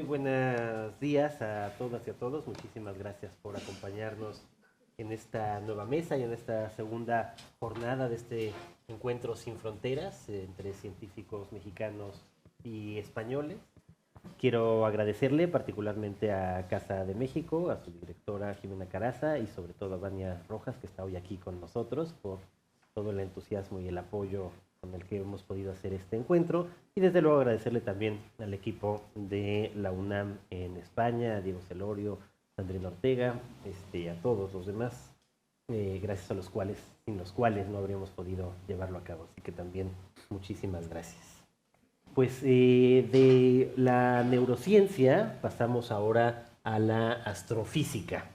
buenos días a todas y a todos. Muchísimas gracias por acompañarnos en esta nueva mesa y en esta segunda jornada de este encuentro sin fronteras entre científicos mexicanos y españoles. Quiero agradecerle particularmente a Casa de México, a su directora Jimena Caraza y sobre todo a Vania Rojas, que está hoy aquí con nosotros, por todo el entusiasmo y el apoyo con el que hemos podido hacer este encuentro. Y desde luego agradecerle también al equipo de la UNAM en España, a Diego Celorio, Sandrina Ortega, a todos los demás, gracias a los cuales, sin los cuales no habríamos podido llevarlo a cabo. Así que también muchísimas gracias. Pues de la neurociencia pasamos ahora a la astrofísica.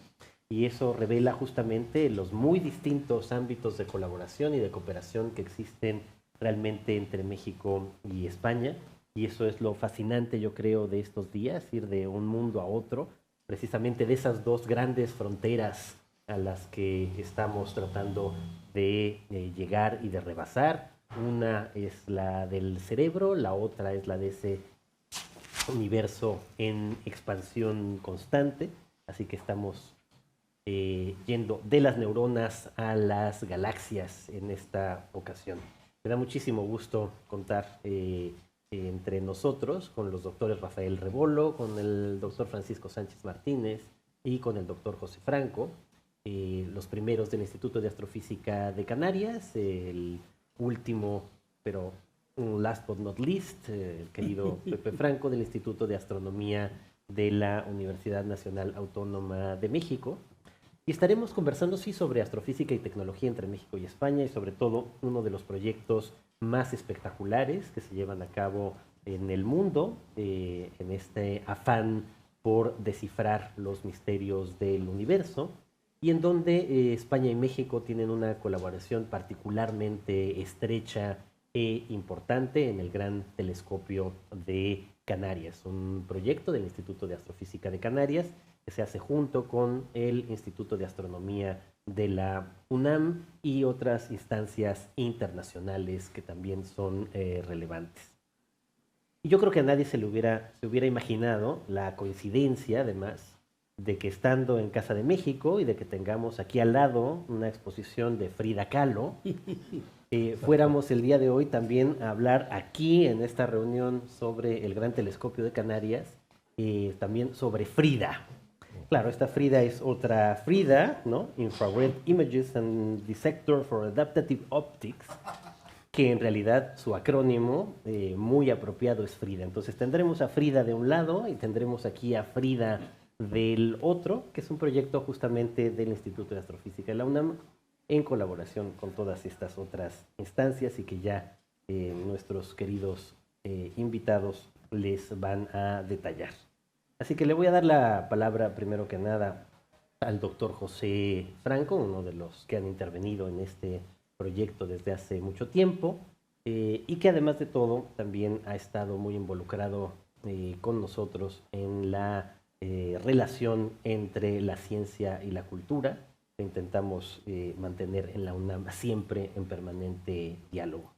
Y eso revela justamente los muy distintos ámbitos de colaboración y de cooperación que existen realmente entre México y España. Y eso es lo fascinante, yo creo, de estos días, ir de un mundo a otro, precisamente de esas dos grandes fronteras a las que estamos tratando de llegar y de rebasar. Una es la del cerebro, la otra es la de ese universo en expansión constante. Así que estamos yendo de las neuronas a las galaxias en esta ocasión. Me da muchísimo gusto contar entre nosotros con los doctores Rafael Rebolo, con el doctor Francisco Sánchez Martínez y con el doctor José Franco, los primeros del Instituto de Astrofísica de Canarias, el último, pero last but not least, el querido Pepe Franco del Instituto de Astronomía de la Universidad Nacional Autónoma de México. Y estaremos conversando, sí, sobre astrofísica y tecnología entre México y España y sobre todo uno de los proyectos más espectaculares que se llevan a cabo en el mundo, en este afán por descifrar los misterios del universo, y en donde España y México tienen una colaboración particularmente estrecha e importante en el Gran Telescopio de Canarias, un proyecto del Instituto de Astrofísica de Canarias que se hace junto con el Instituto de Astronomía de la UNAM y otras instancias internacionales que también son relevantes. Y yo creo que a nadie se hubiera imaginado la coincidencia, además, de que estando en Casa de México y de que tengamos aquí al lado una exposición de Frida Kahlo, fuéramos el día de hoy también a hablar aquí en esta reunión sobre el Gran Telescopio de Canarias, también sobre Frida. Claro, esta Frida es otra Frida, ¿no? Infrared Images and Dissector for Adaptive Optics, que en realidad su acrónimo muy apropiado es Frida. Entonces tendremos a Frida de un lado y tendremos aquí a Frida del otro, que es un proyecto justamente del Instituto de Astrofísica de la UNAM en colaboración con todas estas otras instancias y que ya nuestros queridos invitados les van a detallar. Así que le voy a dar la palabra primero que nada al doctor José Franco, uno de los que han intervenido en este proyecto desde hace mucho tiempo y que además de todo también ha estado muy involucrado con nosotros en la relación entre la ciencia y la cultura que intentamos mantener en la UNAM siempre en permanente diálogo.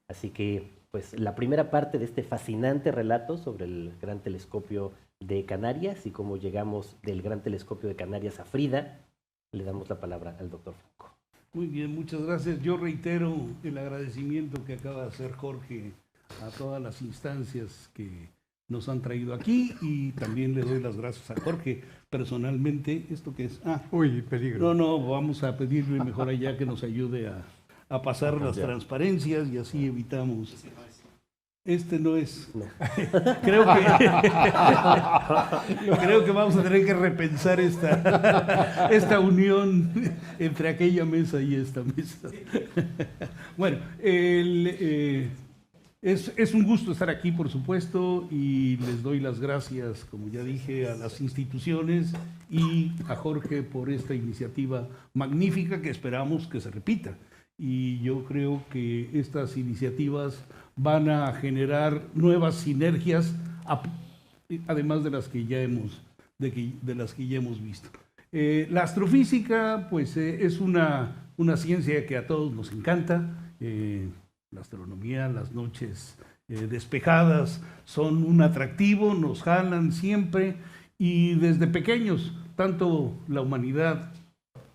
Así que pues la primera parte de este fascinante relato sobre el Gran Telescopio de Canarias y cómo llegamos del Gran Telescopio de Canarias a Frida, le damos la palabra al doctor Franco. Muy bien, muchas gracias. Yo reitero el agradecimiento que acaba de hacer Jorge a todas las instancias que nos han traído aquí y también le doy las gracias a Jorge personalmente. ¿Esto qué es? Uy, peligro. No, vamos a pedirle mejor allá que nos ayude a pasar las transparencias y así evitamos. Este no es. No. Creo que vamos a tener que repensar esta unión entre aquella mesa y esta mesa. Bueno, es un gusto estar aquí, por supuesto, y les doy las gracias, como ya dije, a las instituciones y a Jorge por esta iniciativa magnífica que esperamos que se repita. Y yo creo que estas iniciativas van a generar nuevas sinergias, además de las que ya hemos visto. La astrofísica, pues, es una ciencia que a todos nos encanta. La astronomía, las noches despejadas son un atractivo, nos jalan siempre, y desde pequeños, tanto la humanidad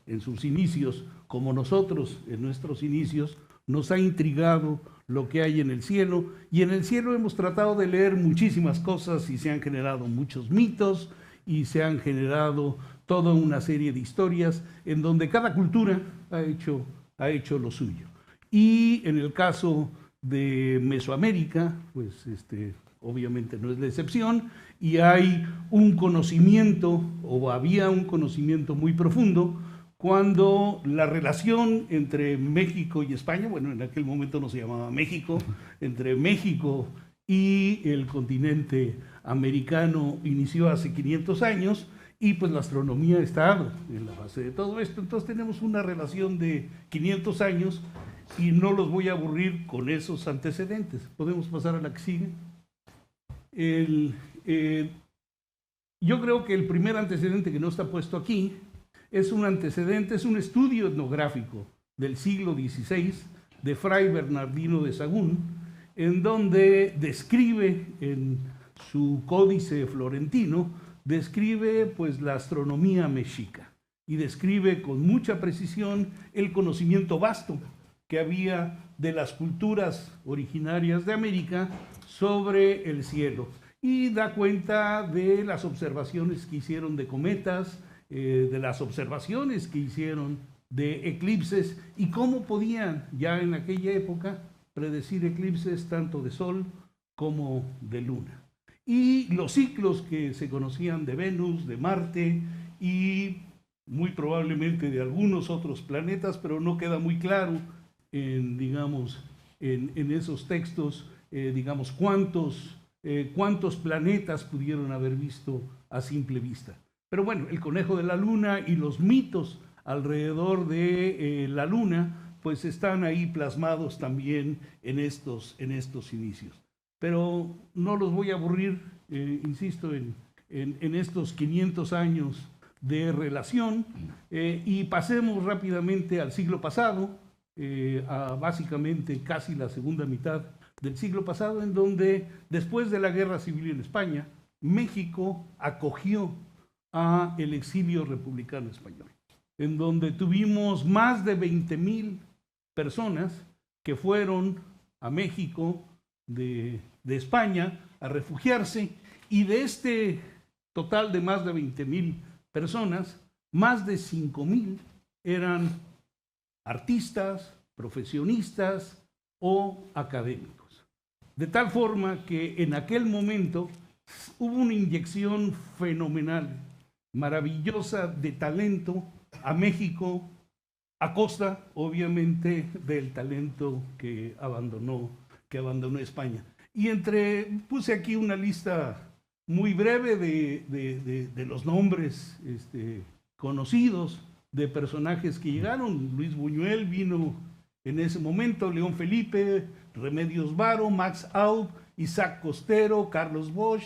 en sus inicios como nosotros en nuestros inicios, nos ha intrigado lo que hay en el cielo, y en el cielo hemos tratado de leer muchísimas cosas y se han generado muchos mitos y se han generado toda una serie de historias en donde cada cultura ha hecho lo suyo. Y en el caso de Mesoamérica, pues obviamente no es la excepción, y hay un conocimiento, o había un conocimiento muy profundo, cuando la relación entre México y España, bueno, en aquel momento no se llamaba México, entre México y el continente americano inició hace 500 años, y pues la astronomía ha estado en la base de todo esto. Entonces tenemos una relación de 500 años y no los voy a aburrir con esos antecedentes. Podemos pasar a la que sigue. Yo creo que el primer antecedente que no está puesto aquí es un antecedente, es un estudio etnográfico del siglo XVI de Fray Bernardino de Sahagún, en donde describe en su Códice Florentino, describe pues la astronomía mexica y describe con mucha precisión el conocimiento vasto que había de las culturas originarias de América sobre el cielo, y da cuenta de las observaciones que hicieron de cometas, de las observaciones que hicieron de eclipses, y cómo podían ya en aquella época predecir eclipses tanto de sol como de luna, y los ciclos que se conocían de Venus, de Marte y muy probablemente de algunos otros planetas, pero no queda muy claro en, digamos, en esos textos, digamos, cuántos planetas pudieron haber visto a simple vista. Pero bueno, el conejo de la luna y los mitos alrededor de la luna, pues están ahí plasmados también en estos inicios. Pero no los voy a aburrir, insisto, en estos 500 años de relación, y pasemos rápidamente al siglo pasado, a básicamente casi la segunda mitad del siglo pasado, en donde después de la Guerra Civil en España, México acogió a el exilio republicano español, en donde tuvimos más de 20,000 personas que fueron a México de España a refugiarse, y de este total de más de 20,000 personas, más de 5,000 eran artistas, profesionistas o académicos. De tal forma que en aquel momento hubo una inyección fenomenal, maravillosa de talento a México, a costa, obviamente, del talento que abandonó España. Y puse aquí una lista muy breve de los nombres conocidos de personajes que llegaron. Luis Buñuel vino en ese momento, León Felipe, Remedios Varo, Max Aub, Isaac Costero, Carlos Bosch,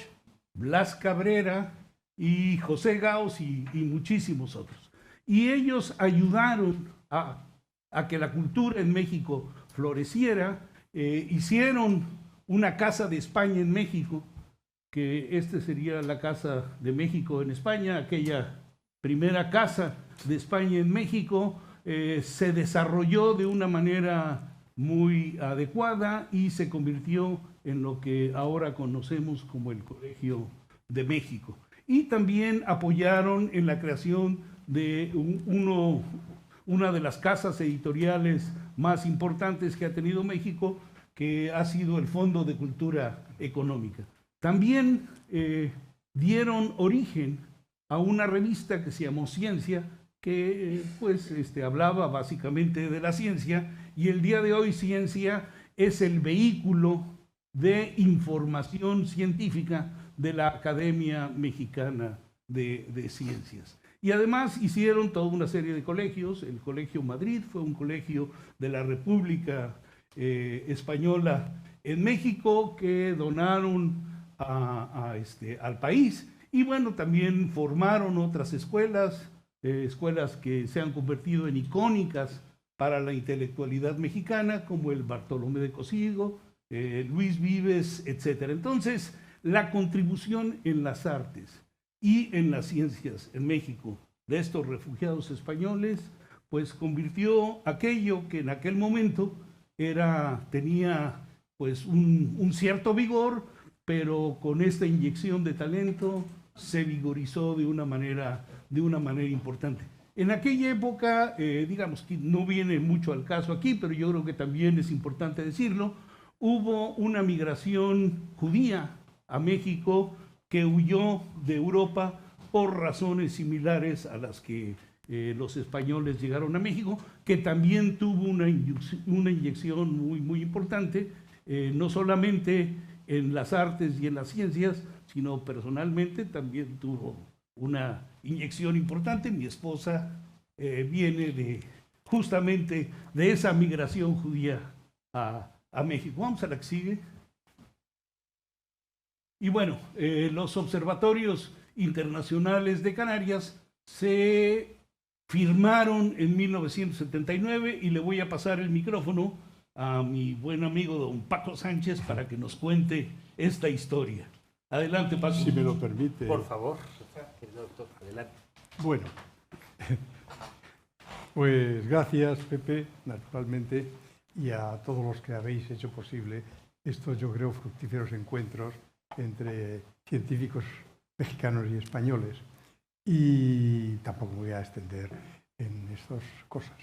Blas Cabrera y José Gaos y muchísimos otros. Y ellos ayudaron a que la cultura en México floreciera, hicieron una casa de España en México, que sería la Casa de México en España, aquella primera casa de España en México, se desarrolló de una manera muy adecuada y se convirtió en lo que ahora conocemos como el Colegio de México. Y también apoyaron en la creación de una de las casas editoriales más importantes que ha tenido México, que ha sido el Fondo de Cultura Económica. También dieron origen a una revista que se llamó Ciencia, que hablaba básicamente de la ciencia, y el día de hoy Ciencia es el vehículo de información científica de la Academia Mexicana de Ciencias. Y además hicieron toda una serie de colegios. El Colegio Madrid fue un colegio de la República Española en México que donaron al país, y bueno, también formaron otras escuelas que se han convertido en icónicas para la intelectualidad mexicana, como el Bartolomé de Cosigo, Luis Vives, etc. Entonces, la contribución en las artes y en las ciencias en México de estos refugiados españoles, pues convirtió aquello que en aquel momento tenía pues un cierto vigor, pero con esta inyección de talento se vigorizó de una manera importante. En aquella época, digamos que no viene mucho al caso aquí, pero yo creo que también es importante decirlo, hubo una migración judía a México que huyó de Europa por razones similares a las que los españoles llegaron a México, que también tuvo una inyección muy importante, no solamente en las artes y en las ciencias, sino personalmente también tuvo una inyección importante. Mi esposa viene justamente de esa migración judía a México. Vamos a la que sigue. Y bueno, los observatorios internacionales de Canarias se firmaron en 1979 y le voy a pasar el micrófono a mi buen amigo don Paco Sánchez para que nos cuente esta historia. Adelante, Paco. Si me lo permite. Por favor, querido doctor, adelante. Bueno, pues gracias, Pepe, naturalmente, y a todos los que habéis hecho posible estos, yo creo, fructíferos encuentros entre científicos mexicanos y españoles. Y tampoco me voy a extender en estas cosas.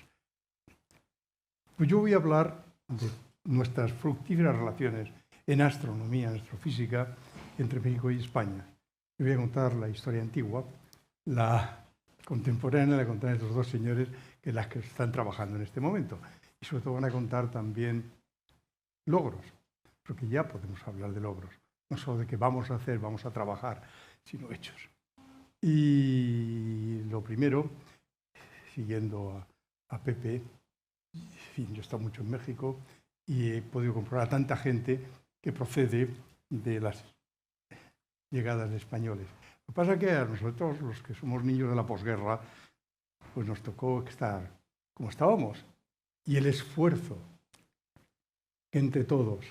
Pues yo voy a hablar de nuestras fructíferas relaciones en astronomía, en astrofísica, entre México y España. Y voy a contar la historia antigua, la contemporánea, la contarán estos dos señores, que es las que están trabajando en este momento. Y sobre todo van a contar también logros, porque ya podemos hablar de logros, no solo de que vamos a hacer, vamos a trabajar, sino hechos. Y lo primero, siguiendo a Pepe, en fin, yo he estado mucho en México y he podido comprobar a tanta gente que procede de las llegadas de españoles. Lo que pasa es que a nosotros, los que somos niños de la posguerra, pues nos tocó estar como estábamos. Y el esfuerzo que entre todos,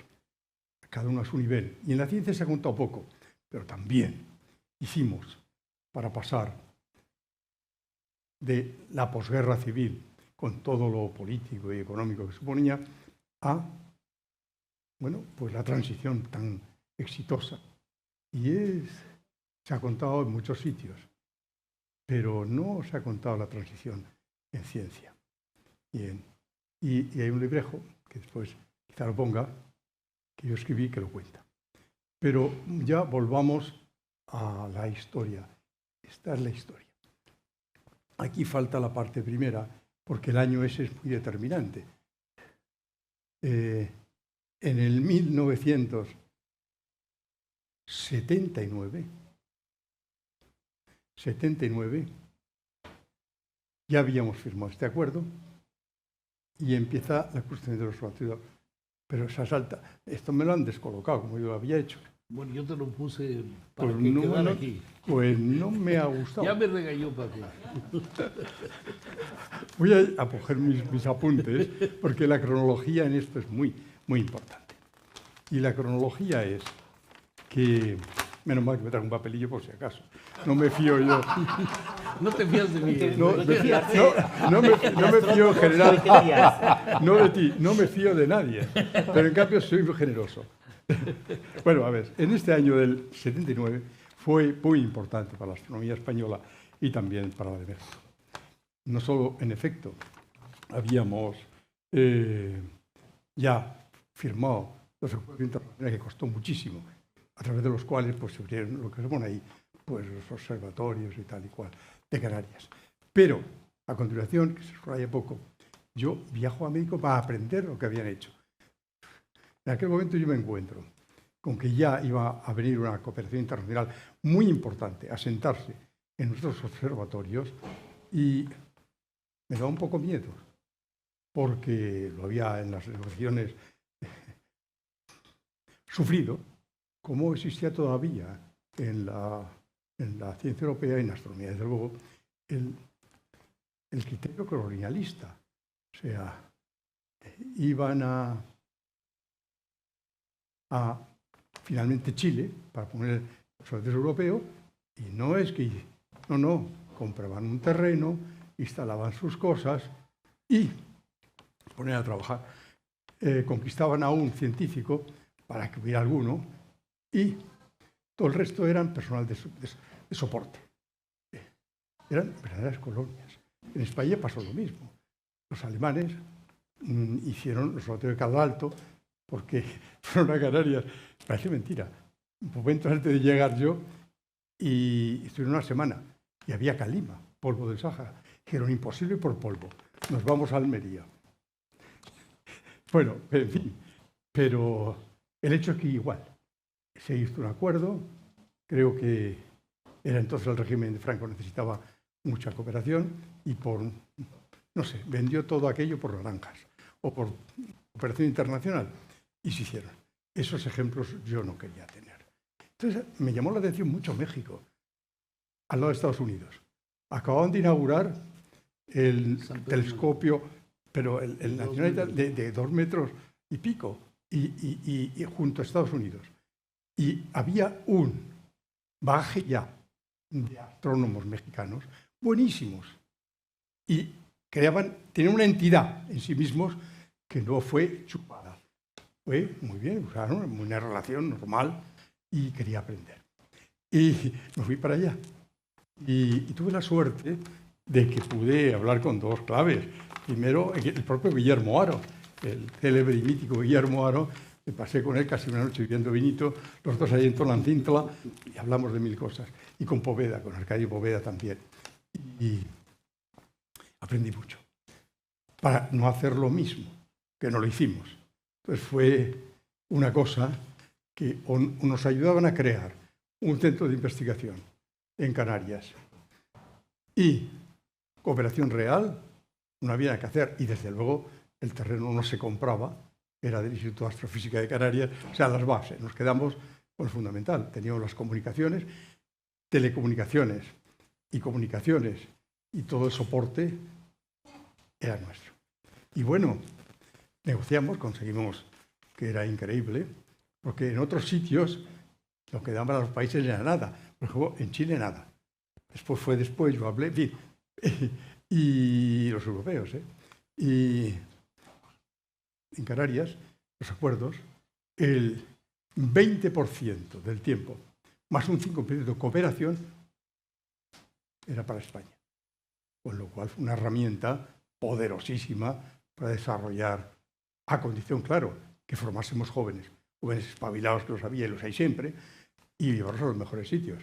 cada uno a su nivel, y en la ciencia se ha contado poco, pero también hicimos para pasar de la posguerra civil, con todo lo político y económico que suponía, a, bueno, pues la transición tan exitosa. Y se ha contado en muchos sitios, pero no se ha contado la transición en ciencia. Y hay un librejo, que después quizá lo ponga, que yo escribí, que lo cuenta. Pero ya volvamos a la historia. Esta es la historia. Aquí falta la parte primera, porque el año ese es muy determinante. En el 1979, ya habíamos firmado este acuerdo y empieza la construcción de los observatorios. Pero se asalta. Esto me lo han descolocado, como yo lo había hecho. Bueno, yo te lo puse para Pues que quedara aquí. Pues no me ha gustado. Ya me regañó, Paco. Voy a coger mis apuntes, porque la cronología en esto es muy importante. Y la cronología es que, menos mal que me traigo un papelillo por si acaso, no me fío yo. No te fías de mí. No me fío en general, no de ti, no me fío de nadie, pero en cambio soy muy generoso. Bueno, a ver, en este año del 79 fue muy importante para la astronomía española y también para la de México. No solo, en efecto, habíamos ya firmado los acuerdos internacionales que costó muchísimo, a través de los cuales pues, se abrieron lo que se pone ahí, pues los observatorios y tal y cual, de Canarias. Pero, a continuación, que se subraya poco, yo viajo a México para aprender lo que habían hecho. En aquel momento yo me encuentro con que ya iba a venir una cooperación internacional muy importante a sentarse en nuestros observatorios y me da un poco miedo, porque lo había en las negociaciones sufrido, como existía todavía en la ciencia europea y en la astronomía, desde luego, el criterio colonialista. O sea, iban a a finalmente Chile para poner el observatorio europeo, y no es que, no, compraban un terreno, instalaban sus cosas y se ponían a trabajar. Conquistaban a un científico para que hubiera alguno, y todo el resto eran personal de soporte. Eran verdaderas colonias. En España pasó lo mismo. Los alemanes hicieron el observatorio de Cabo Alto porque fueron a Canarias. Parece mentira. Un momento antes de llegar yo, y estuvieron una semana, y había calima, polvo del Sáhara. Dijeron, imposible por polvo. Nos vamos a Almería. Bueno, en fin. Pero el hecho es que igual se hizo un acuerdo. Creo que era entonces el régimen de Franco, necesitaba mucha cooperación, y no sé, vendió todo aquello por naranjas o por cooperación internacional, y se hicieron. Esos ejemplos yo no quería tener. Entonces me llamó la atención mucho México, al lado de Estados Unidos. Acababan de inaugurar el telescopio, pero el nacional de 2 metros y pico, y junto a Estados Unidos. Y había un bagaje ya de astrónomos mexicanos buenísimos, y tenían una entidad en sí mismos que no fue chupada. Fue muy bien, usaron una relación normal, y quería aprender. Y me fui para allá. Y tuve la suerte de que pude hablar con 2 claves. Primero, el propio Guillermo Haro, el célebre y mítico Guillermo Haro. Me pasé con él casi una noche viviendo vinito, los dos ahí en Tonancintla, y hablamos de 1000 cosas. Y con Poveda, con Arcadio Poveda también. Y aprendí mucho. Para no hacer lo mismo, que no lo hicimos. Entonces fue una cosa que nos ayudaban a crear un centro de investigación en Canarias. Y cooperación real, no había que hacer. Y desde luego el terreno no se compraba, era del Instituto de Astrofísica de Canarias, o sea, las bases. Nos quedamos con lo fundamental. Teníamos las comunicaciones, telecomunicaciones y comunicaciones, y todo el soporte era nuestro. Y bueno, negociamos, conseguimos, que era increíble, porque en otros sitios lo que daban a los países era nada. Por ejemplo, en Chile nada. Después yo hablé, en fin, y los europeos, y en Canarias, los acuerdos, el 20% del tiempo, más un 5% de cooperación, era para España. Con lo cual fue una herramienta poderosísima para desarrollar, a condición, claro, que formásemos jóvenes espabilados, que los había y los hay siempre, y llevarlos a los mejores sitios.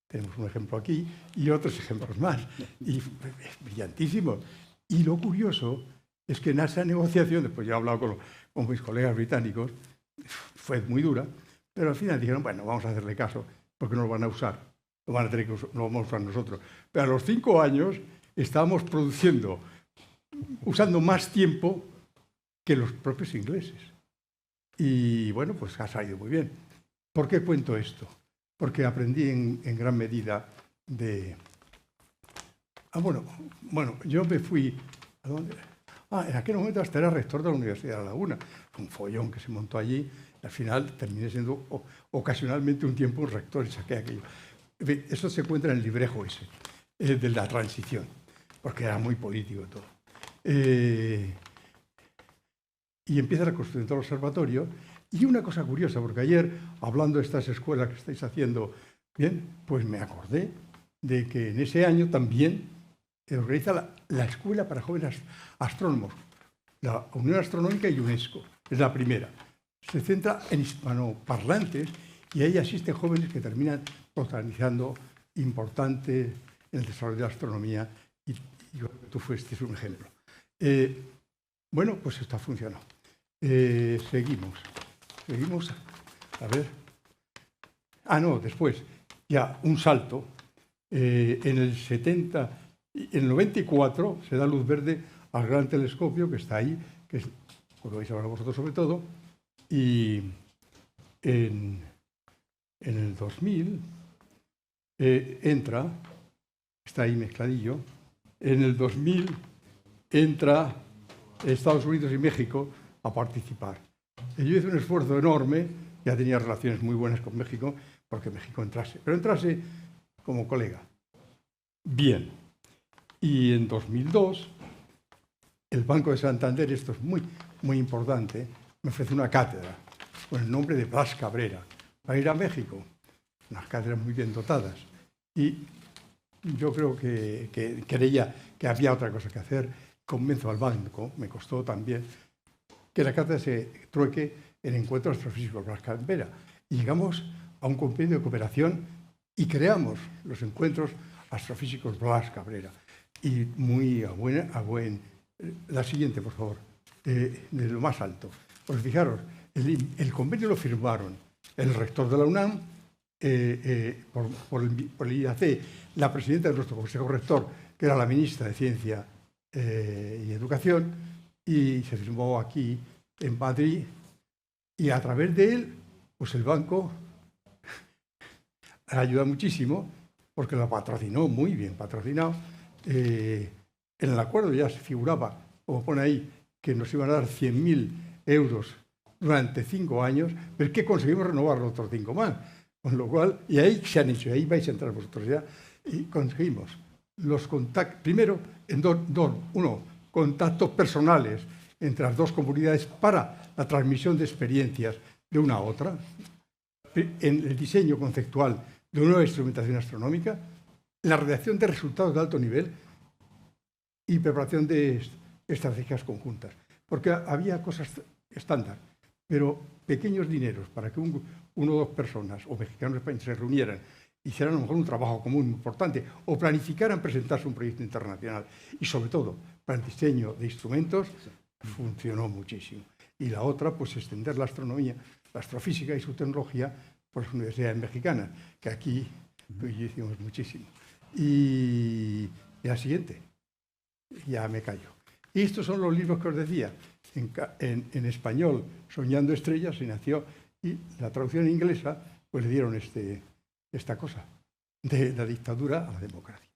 Tenemos un ejemplo aquí y otros ejemplos más, y es brillantísimo. Y lo curioso es que en esa negociación, después yo he hablado con mis colegas británicos, fue muy dura, pero al final dijeron, bueno, vamos a hacerle caso, porque no lo van a usar, lo vamos a usar nosotros. Pero a los 5 años estábamos usando más tiempo que los propios ingleses. Y bueno, pues ha salido muy bien. ¿Por qué cuento esto? Porque aprendí en gran medida de... Bueno, yo me fui... ¿A dónde? En aquel momento hasta era rector de la Universidad de La Laguna. Fue un follón que se montó allí. Al final terminé siendo ocasionalmente un tiempo un rector y saqué aquello. Eso se encuentra en el librejo ese, de la transición, porque era muy político todo. Y empieza la construcción del observatorio. Y una cosa curiosa, porque ayer, hablando de estas escuelas que estáis haciendo, bien, pues me acordé de que en ese año también se organiza la Escuela para Jóvenes Astrónomos, la Unión Astronómica y UNESCO, es la primera. Se centra en hispanoparlantes, y ahí asisten jóvenes que terminan protagonizando importante en el desarrollo de la astronomía, y yo creo que tú fuiste un ejemplo. Bueno, pues esto ha funcionado. Seguimos, a ver. Después, ya un salto. En el 94 se da luz verde al gran telescopio que está ahí, que es, lo vais a hablar vosotros sobre todo, y en el 2000 entra, está ahí mezcladillo, en el 2000 entra Estados Unidos y México a participar. Yo hice un esfuerzo enorme ya tenía relaciones muy buenas con México, porque México entrase, pero entrase como colega. Bien, y en 2002, el Banco de Santander, esto es muy, muy importante, me ofrece una cátedra con el nombre de Blas Cabrera para ir a México, unas cátedras muy bien dotadas. Y yo creo que creía que había otra cosa que hacer. Convenzo al banco, me costó también, que la cátedra se trueque en encuentros astrofísicos Blas Cabrera. Y llegamos a un compendio de cooperación y creamos los encuentros astrofísicos Blas Cabrera. Y muy la siguiente, por favor, de lo más alto. Pues fijaros, el convenio lo firmaron el rector de la UNAM, por el IAC, la presidenta de nuestro consejo rector, que era la ministra de Ciencia y Educación, y se firmó aquí en Madrid, y a través de él, pues el banco ayuda muchísimo, porque lo patrocinó, muy bien patrocinado. En el acuerdo ya se figuraba, como pone ahí, que nos iban a dar 100.000 euros durante 5 años, pero es que conseguimos renovar los otros 5 más. Con lo cual, y ahí se han hecho, y ahí vais a entrar vosotros ya, y conseguimos los contactos, primero, uno, contactos personales entre las dos comunidades para la transmisión de experiencias de una a otra, en el diseño conceptual de una nueva instrumentación astronómica, la redacción de resultados de alto nivel y preparación de estrategias conjuntas. Porque había cosas estándar, pero pequeños dineros para que uno o dos personas, o mexicanos o españoles, se reunieran, hicieran a lo mejor un trabajo común importante, o planificaran presentarse un proyecto internacional. Y sobre todo, para el diseño de instrumentos, funcionó muchísimo. Y la otra, pues extender la astronomía, la astrofísica y su tecnología por las universidades mexicanas, que aquí pues, hicimos muchísimo. Y la siguiente, ya me callo. Y estos son los libros que os decía. En español, Soñando Estrellas, se nació, y la traducción inglesa, pues le dieron esta cosa, de la dictadura a la democracia.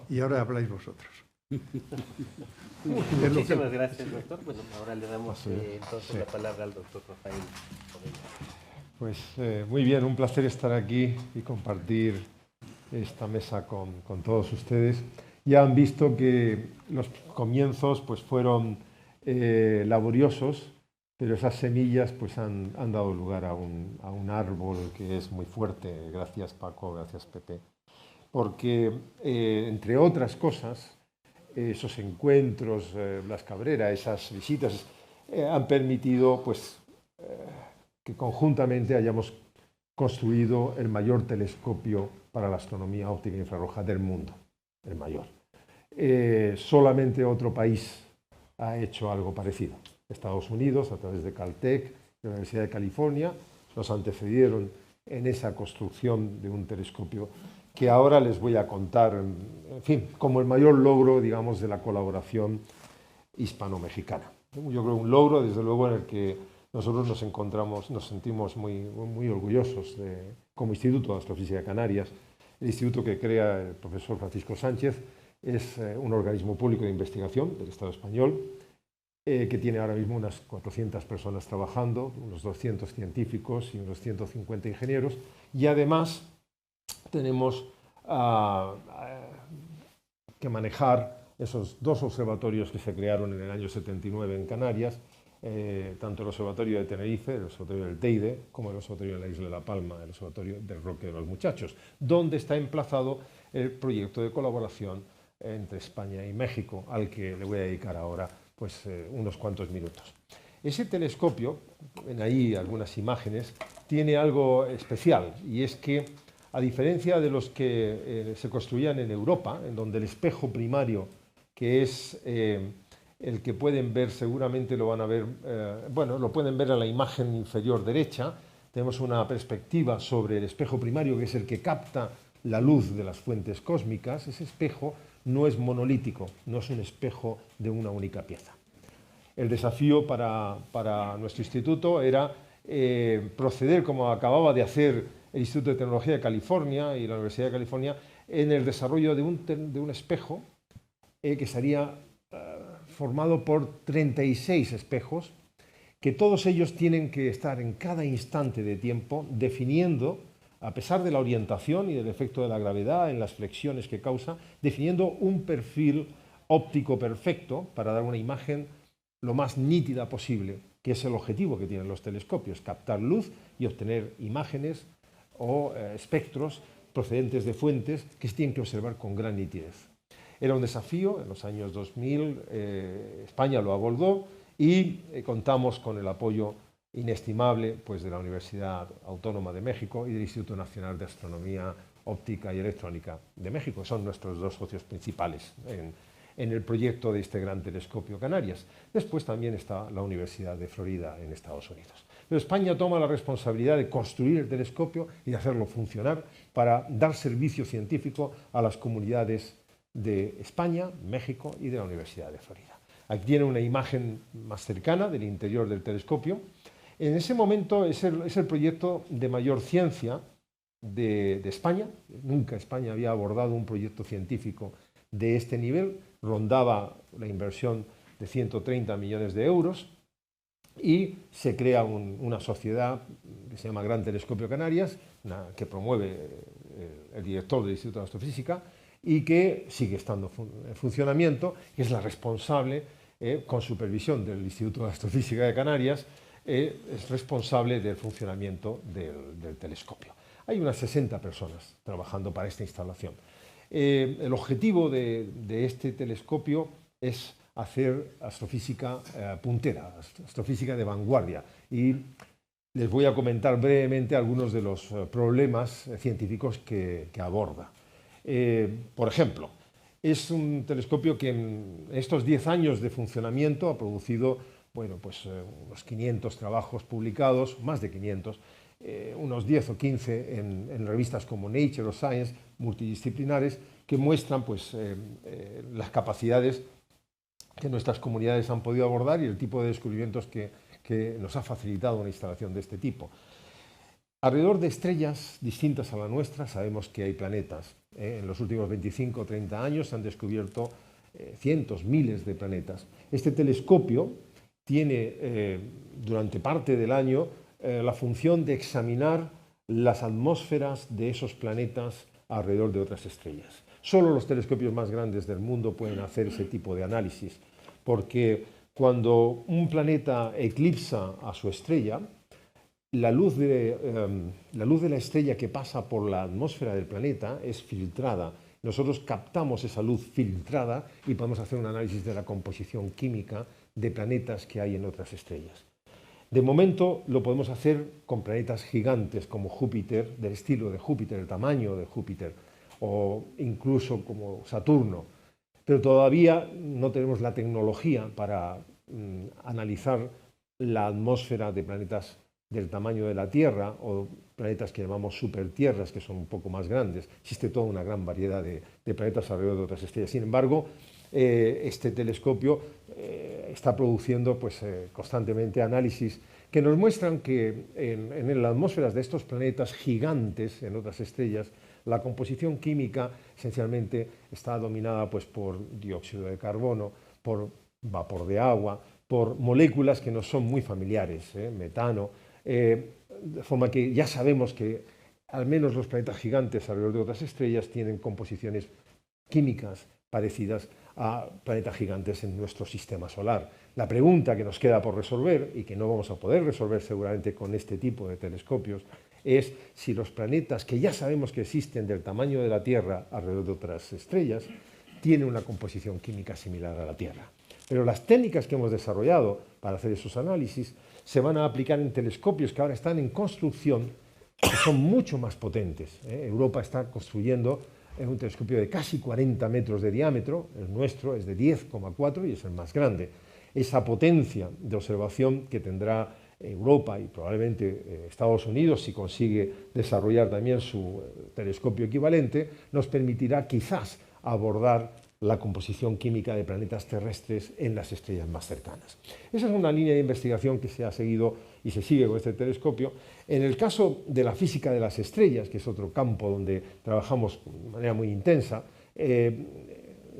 Y ahora habláis vosotros. Muchísimas gracias, doctor. Bueno, ahora le damos entonces la palabra al doctor Rafael. Pues muy bien, un placer estar aquí y compartir esta mesa con todos ustedes. Ya han visto que los comienzos pues, fueron laboriosos, pero esas semillas pues, han dado lugar a un árbol que es muy fuerte. Gracias, Paco, gracias, Pepe. Porque, entre otras cosas, esos encuentros, Blas Cabrera, esas visitas, han permitido pues, que conjuntamente hayamos construido el mayor telescopio para la astronomía óptica infrarroja del mundo, el mayor. Solamente otro país ha hecho algo parecido. Estados Unidos, a través de Caltech, de la Universidad de California, nos antecedieron en esa construcción de un telescopio que ahora les voy a contar, en fin, como el mayor logro, digamos, de la colaboración hispano-mexicana. Yo creo un logro, desde luego, en el que nosotros nos sentimos muy orgullosos como Instituto de Astrofísica de Canarias. El instituto que crea el profesor Francisco Sánchez es un organismo público de investigación del Estado español, que tiene ahora mismo unas 400 personas trabajando, unos 200 científicos y unos 150 ingenieros, y además tenemos que manejar esos 2 observatorios que se crearon en el año 79 en Canarias, tanto el Observatorio de Tenerife, el Observatorio del Teide, como el Observatorio de la Isla de La Palma, el Observatorio del Roque de los Muchachos, donde está emplazado el proyecto de colaboración entre España y México, al que le voy a dedicar ahora pues, unos cuantos minutos. Ese telescopio, ven ahí algunas imágenes, tiene algo especial, y es que, a diferencia de los que se construían en Europa, en donde el espejo primario, que es el que pueden ver, seguramente lo van a ver, bueno, lo pueden ver a la imagen inferior derecha, tenemos una perspectiva sobre el espejo primario, que es el que capta la luz de las fuentes cósmicas. Ese espejo no es monolítico, no es un espejo de una única pieza. El desafío para nuestro instituto era proceder, como acababa de hacer el Instituto de Tecnología de California y la Universidad de California, en el desarrollo de un espejo que sería formado por 36 espejos que todos ellos tienen que estar en cada instante de tiempo definiendo, a pesar de la orientación y del efecto de la gravedad en las flexiones que causa, definiendo un perfil óptico perfecto para dar una imagen lo más nítida posible, que es el objetivo que tienen los telescopios, captar luz y obtener imágenes o espectros procedentes de fuentes que se tienen que observar con gran nitidez. Era un desafío, en los años 2000 España lo abordó y contamos con el apoyo inestimable pues, de la Universidad Autónoma de México y del Instituto Nacional de Astronomía Óptica y Electrónica de México, que son nuestros dos socios principales en el proyecto de este gran telescopio Canarias. Después también está la Universidad de Florida en Estados Unidos. Pero España toma la responsabilidad de construir el telescopio y de hacerlo funcionar para dar servicio científico a las comunidades de España, México y de la Universidad de Florida. Aquí tiene una imagen más cercana del interior del telescopio. En ese momento es el proyecto de mayor ciencia de España. Nunca España había abordado un proyecto científico de este nivel. Rondaba la inversión de 130 millones de euros y se crea una sociedad que se llama Gran Telescopio Canarias, que promueve el director del Instituto de Astrofísica y que sigue estando en funcionamiento, que es la responsable, con supervisión del Instituto de Astrofísica de Canarias, es responsable del funcionamiento del telescopio. Hay unas 60 personas trabajando para esta instalación. El objetivo de este telescopio es hacer astrofísica puntera, astrofísica de vanguardia. Y les voy a comentar brevemente algunos de los problemas científicos que aborda. Por ejemplo, es un telescopio que en estos 10 años de funcionamiento ha producido unos 500 trabajos publicados, más de 500, unos 10 o 15 en revistas como Nature o Science, multidisciplinares, que muestran las capacidades que nuestras comunidades han podido abordar y el tipo de descubrimientos que nos ha facilitado una instalación de este tipo. Alrededor de estrellas distintas a la nuestra sabemos que hay planetas. En los últimos 25 o 30 años se han descubierto cientos, miles de planetas. Este telescopio tiene durante parte del año la función de examinar las atmósferas de esos planetas alrededor de otras estrellas. Solo los telescopios más grandes del mundo pueden hacer ese tipo de análisis, porque cuando un planeta eclipsa a su estrella, la luz de la estrella que pasa por la atmósfera del planeta es filtrada. Nosotros captamos esa luz filtrada y podemos hacer un análisis de la composición química de planetas que hay en otras estrellas. De momento lo podemos hacer con planetas gigantes como Júpiter, del estilo de Júpiter, el tamaño de Júpiter, o incluso como Saturno. Pero todavía no tenemos la tecnología para analizar la atmósfera de planetas del tamaño de la Tierra o planetas que llamamos supertierras, que son un poco más grandes. Existe toda una gran variedad de planetas alrededor de otras estrellas. Sin embargo, este telescopio está produciendo constantemente análisis que nos muestran que en las atmósferas de estos planetas gigantes, en otras estrellas, la composición química esencialmente está dominada por dióxido de carbono, por vapor de agua, por moléculas que nos son muy familiares, metano, de forma que ya sabemos que al menos los planetas gigantes alrededor de otras estrellas tienen composiciones químicas parecidas a planetas gigantes en nuestro sistema solar. La pregunta que nos queda por resolver, y que no vamos a poder resolver seguramente con este tipo de telescopios, es si los planetas que ya sabemos que existen del tamaño de la Tierra alrededor de otras estrellas tienen una composición química similar a la Tierra. Pero las técnicas que hemos desarrollado para hacer esos análisis se van a aplicar en telescopios que ahora están en construcción, que son mucho más potentes. Europa está construyendo un telescopio de casi 40 metros de diámetro, el nuestro es de 10,4 y es el más grande. Esa potencia de observación que tendrá Europa y probablemente Estados Unidos, si consigue desarrollar también su telescopio equivalente, nos permitirá quizás abordar la composición química de planetas terrestres en las estrellas más cercanas. Esa es una línea de investigación que se ha seguido y se sigue con este telescopio. En el caso de la física de las estrellas, que es otro campo donde trabajamos de manera muy intensa,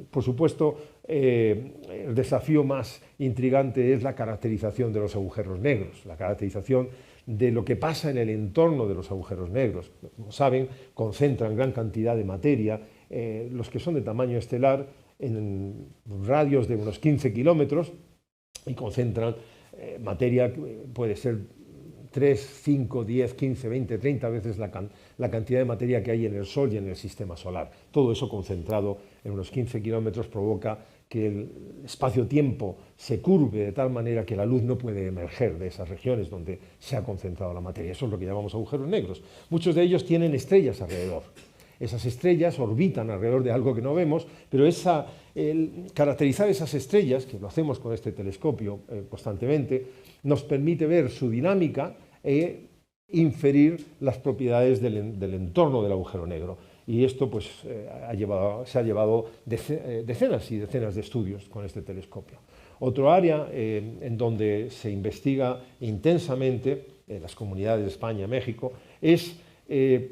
por supuesto, el desafío más intrigante es la caracterización de los agujeros negros, la caracterización de lo que pasa en el entorno de los agujeros negros. Como saben, concentran gran cantidad de materia, los que son de tamaño estelar, en radios de unos 15 kilómetros, y concentran materia que puede ser 3, 5, 10, 15, 20, 30 veces la cantidad de materia que hay en el Sol y en el Sistema Solar. Todo eso concentrado en unos 15 kilómetros provoca que el espacio-tiempo se curve de tal manera que la luz no puede emerger de esas regiones donde se ha concentrado la materia. Eso es lo que llamamos agujeros negros. Muchos de ellos tienen estrellas alrededor. Esas estrellas orbitan alrededor de algo que no vemos, pero caracterizar esas estrellas, que lo hacemos con este telescopio constantemente, nos permite ver su dinámica e inferir las propiedades del entorno del agujero negro. Y esto pues, se ha llevado decenas y decenas de estudios con este telescopio. Otro área en donde se investiga intensamente, en las comunidades de España, México, es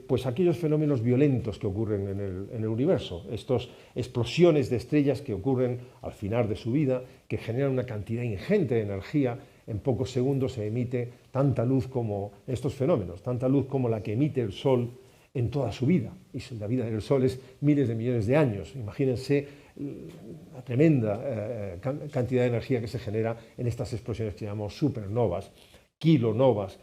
pues aquellos fenómenos violentos que ocurren en el universo, estas explosiones de estrellas que ocurren al final de su vida, que generan una cantidad ingente de energía. En pocos segundos se emite tanta luz como estos fenómenos, tanta luz como la que emite el Sol en toda su vida. Y la vida del Sol es miles de millones de años. Imagínense la tremenda cantidad de energía que se genera en estas explosiones que llamamos supernovas, kilonovas,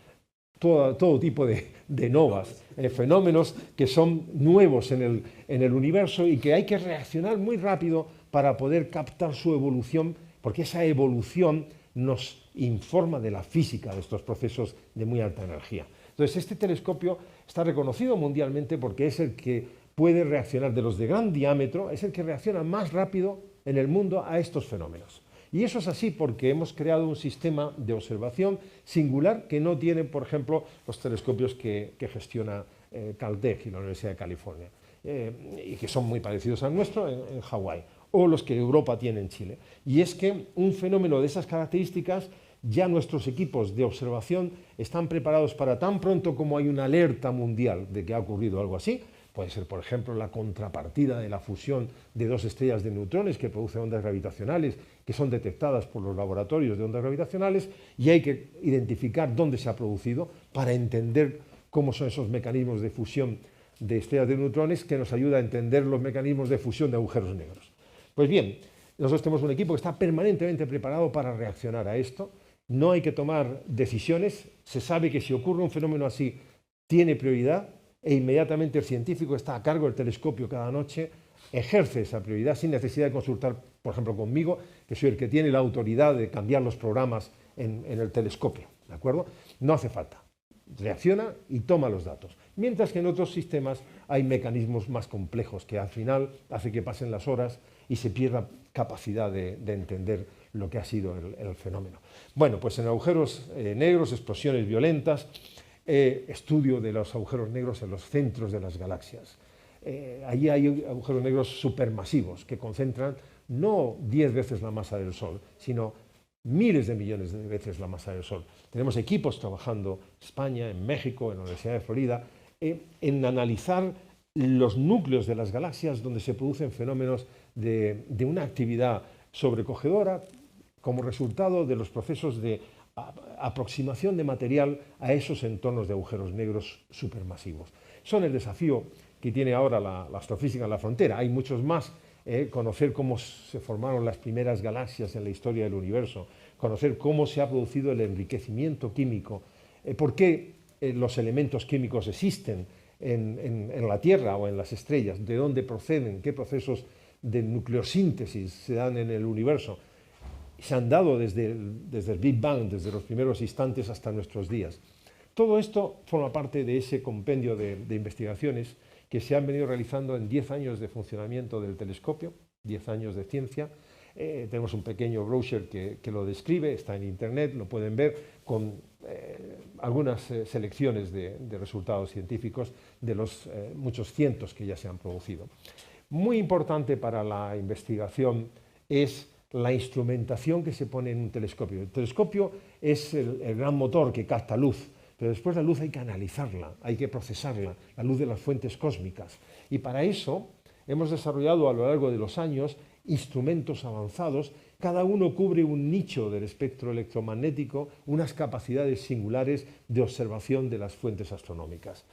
todo tipo de novas, fenómenos que son nuevos en el universo y que hay que reaccionar muy rápido para poder captar su evolución, porque esa evolución nos informa de la física de estos procesos de muy alta energía. Entonces, este telescopio está reconocido mundialmente porque es el que puede reaccionar, de los de gran diámetro, es el que reacciona más rápido en el mundo a estos fenómenos. Y eso es así porque hemos creado un sistema de observación singular que no tienen, por ejemplo, los telescopios que gestiona Caltech y la Universidad de California, y que son muy parecidos al nuestro en Hawái, o los que Europa tiene en Chile. Y es que un fenómeno de esas características, ya nuestros equipos de observación están preparados para, tan pronto como hay una alerta mundial de que ha ocurrido algo así, puede ser, por ejemplo, la contrapartida de la fusión de dos estrellas de neutrones que producen ondas gravitacionales que son detectadas por los laboratorios de ondas gravitacionales, y hay que identificar dónde se ha producido para entender cómo son esos mecanismos de fusión de estrellas de neutrones, que nos ayuda a entender los mecanismos de fusión de agujeros negros. Pues bien, nosotros tenemos un equipo que está permanentemente preparado para reaccionar a esto. No hay que tomar decisiones. Se sabe que si ocurre un fenómeno así, tiene prioridad, e inmediatamente el científico está a cargo del telescopio cada noche, ejerce esa prioridad sin necesidad de consultar, por ejemplo, conmigo, que soy el que tiene la autoridad de cambiar los programas en el telescopio, ¿de acuerdo? No hace falta. Reacciona y toma los datos. Mientras que en otros sistemas hay mecanismos más complejos que al final hace que pasen las horas y se pierda capacidad de entender lo que ha sido el fenómeno. Bueno, pues en agujeros negros, explosiones violentas, estudio de los agujeros negros en los centros de las galaxias. Allí hay agujeros negros supermasivos que concentran no 10 veces la masa del Sol, sino miles de millones de veces la masa del Sol. Tenemos equipos trabajando en España, en México, en la Universidad de Florida, en analizar los núcleos de las galaxias donde se producen fenómenos de una actividad sobrecogedora como resultado de los procesos de aproximación de material a esos entornos de agujeros negros supermasivos. Son el desafío que tiene ahora la astrofísica en la frontera. Hay muchos más. Conocer cómo se formaron las primeras galaxias en la historia del universo, conocer cómo se ha producido el enriquecimiento químico, por qué los elementos químicos existen en la Tierra o en las estrellas, de dónde proceden, qué procesos de nucleosíntesis se dan en el universo. Se han dado desde el Big Bang, desde los primeros instantes hasta nuestros días. Todo esto forma parte de ese compendio de investigaciones que se han venido realizando en 10 años de funcionamiento del telescopio, 10 años de ciencia. Tenemos un pequeño brochure que lo describe, está en internet, lo pueden ver, con algunas selecciones de resultados científicos de los muchos cientos que ya se han producido. Muy importante para la investigación es la instrumentación que se pone en un telescopio. El telescopio es el gran motor que capta luz, pero después la luz hay que analizarla, hay que procesarla, la luz de las fuentes cósmicas. Y para eso hemos desarrollado a lo largo de los años instrumentos avanzados, cada uno cubre un nicho del espectro electromagnético, unas capacidades singulares de observación de las fuentes astronómicas.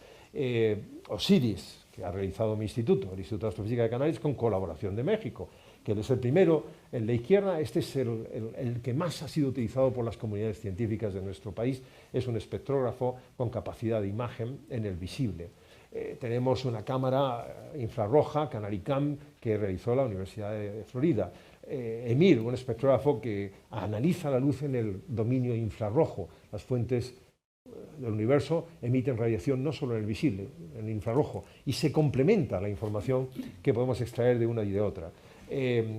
OSIRIS, que ha realizado mi instituto, el Instituto de Astrofísica de Canarias, con colaboración de México, que es el primero en la izquierda. Este es el que más ha sido utilizado por las comunidades científicas de nuestro país. Es un espectrógrafo con capacidad de imagen en el visible. Tenemos una cámara infrarroja, CanariCam, que realizó la Universidad de Florida. EMIR, un espectrógrafo que analiza la luz en el dominio infrarrojo. Las fuentes del universo emiten radiación no solo en el visible, en el infrarrojo, y se complementa la información que podemos extraer de una y de otra.